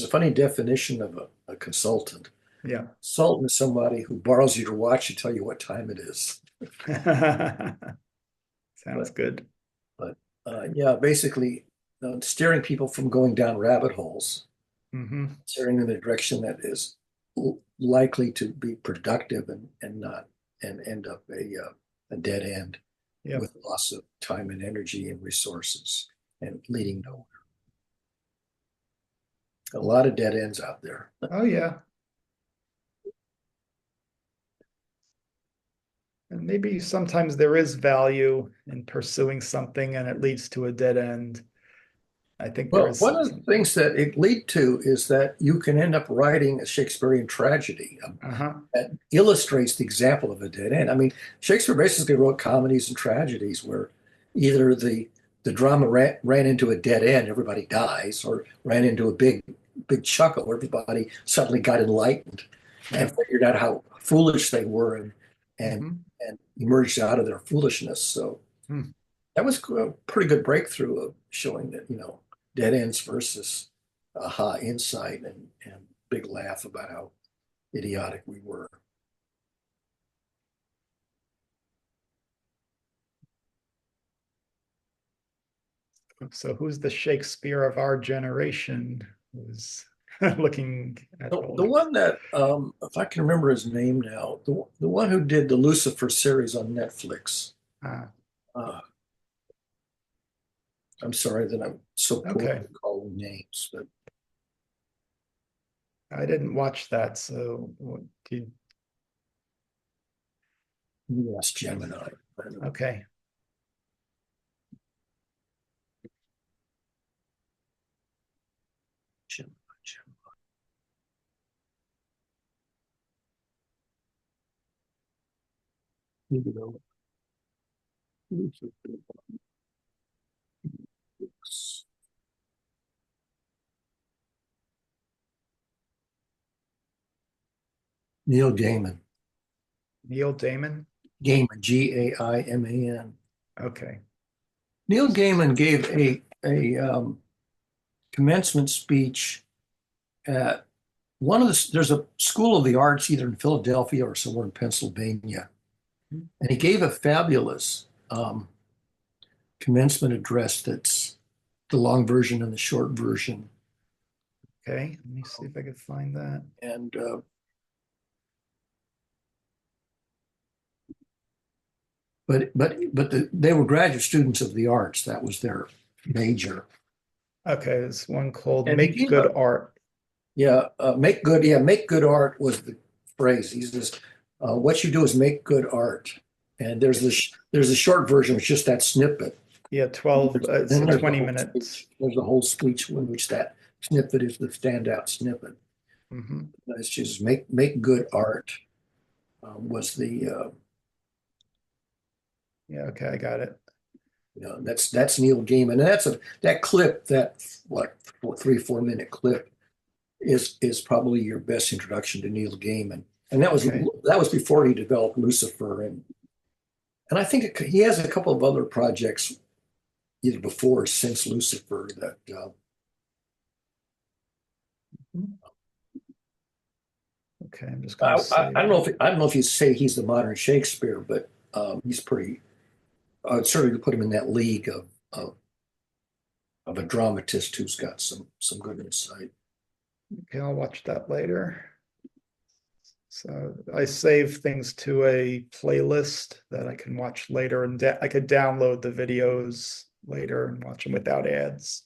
a funny definition of a consultant.
Yeah.
Consultant is somebody who borrows your watch to tell you what time it is.
Sounds
But
good.
but yeah, basically steering people from going down rabbit holes,
Hmm.
steering in a direction that is likely to be productive and not and end up a dead end
Yep.
with loss of time and energy and resources and leading nowhere. A lot of dead ends out there.
Oh yeah. And maybe sometimes there is value in pursuing something and it leads to a dead end. I think there
Well,
is
one of the
some.
things that it lead to is that you can end up writing a Shakespearean tragedy
Uh-huh.
that illustrates the example of a dead end. I mean, Shakespeare basically wrote comedies and tragedies where either the drama ran into a dead end, everybody dies, or ran into a big chuckle, everybody suddenly got enlightened and
Yeah.
figured out how foolish they were and
Hmm.
and emerged out of their foolishness. So
Hmm.
that was a pretty good breakthrough of showing that, dead ends versus aha insight and big laugh about how idiotic we were.
So who's the Shakespeare of our generation who's looking at
The
old?
one that, if I can remember his name now, the one who did the Lucifer series on Netflix.
Ah,
Uh, I'm sorry that I'm so poor
okay.
at calling names, but
I didn't watch that, so did
yes, Gemini.
okay.
Gemini. Gemini. Neil Gaiman.
Neil Damon.
Gaiman, Gaiman.
Okay.
Neil Gaiman gave a commencement speech at there's a School of the Arts either in Philadelphia or somewhere in Pennsylvania. And he gave a fabulous commencement address that's the long version and the short version.
Okay. Let me see if I can find that.
And they were graduate students of the arts. That was their major.
Okay, there's one called
And he
Make
gave
Good
a
Art.
yeah, make good. Yeah, make good art was the phrase. He says, "What you do is make good art." And there's a short version, it's just that snippet.
Yeah, 12, it's
Then
a
there's the
20
whole
minutes.
speech. There's a whole speech in which that snippet is the standout snippet.
Hmm.
It's just make good art was
Yeah, okay, I got it.
that's Neil Gaiman. And that clip, that what 3 4 minute clip is probably your best introduction to Neil Gaiman. And
Okay.
that was before he developed Lucifer and I think he has a couple of other projects either before or since Lucifer that
Okay, I'm just going to save
I don't know
that.
if I don't know if you say he's the modern Shakespeare, but he's pretty. I'd certainly put him in that league of a dramatist who's got some good insight.
Okay, I'll watch that later. So I save things to a playlist that I can watch later, and I could download the videos later and watch them without ads.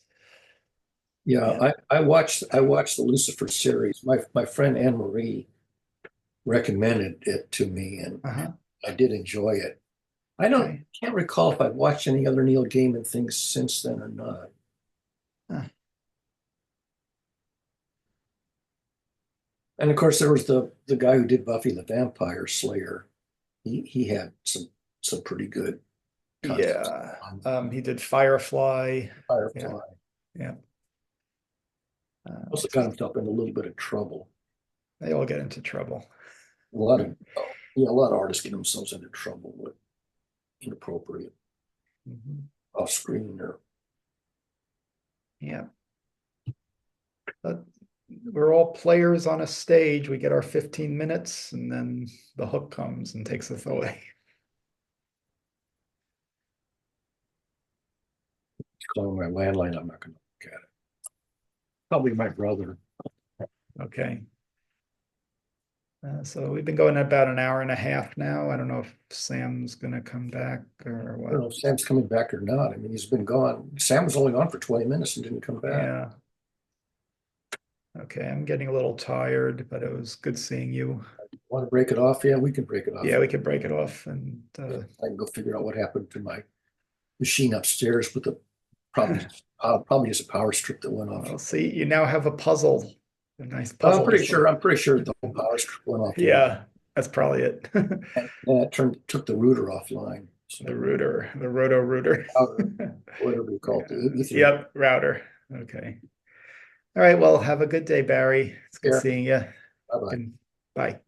Yeah,
And
I watched the Lucifer series. My friend Anne Marie recommended it to me, and
uh-huh.
I did enjoy it. I don't
Okay.
can't recall if I've watched any other Neil Gaiman things since then or not.
Huh.
And of course, there was the guy who did Buffy the Vampire Slayer. He had some pretty good concepts
Yeah.
on
He did Firefly. Yeah.
Firefly.
Yeah.
Also got himself in a little bit of trouble.
They all get into trouble.
A lot of yeah, a lot of artists get themselves into trouble with inappropriate
Mhm.
off screen or
Yeah. But we're all players on a stage. We get our 15 minutes and then the hook comes and takes us away.
It's calling my landline. I'm not going to look at it. Probably my brother.
Okay. So we've been going about an hour and a half now. I don't know if Sam's gonna come back or
I don't
what.
know if Sam's coming back or not. I mean, he's been gone. Sam was only gone for 20 minutes and didn't come back.
Yeah. Okay, I'm getting a little tired, but it was good seeing you.
Want to break it off? Yeah, we can break it off.
Yeah, we can break it off and
I can go figure out what happened to my machine upstairs with the probably just a power strip that went off.
I'll see. You now have a puzzle, a nice puzzle.
I'm pretty sure the whole power strip went off.
Yeah, that's probably it.
And it took the router offline. So
The router, the roto router.
whatever you call it. The Ether.
Yep, router. Okay. All right. Well, have a good day, Barry. It's good
Yeah.
seeing you.
Bye-bye.
Bye.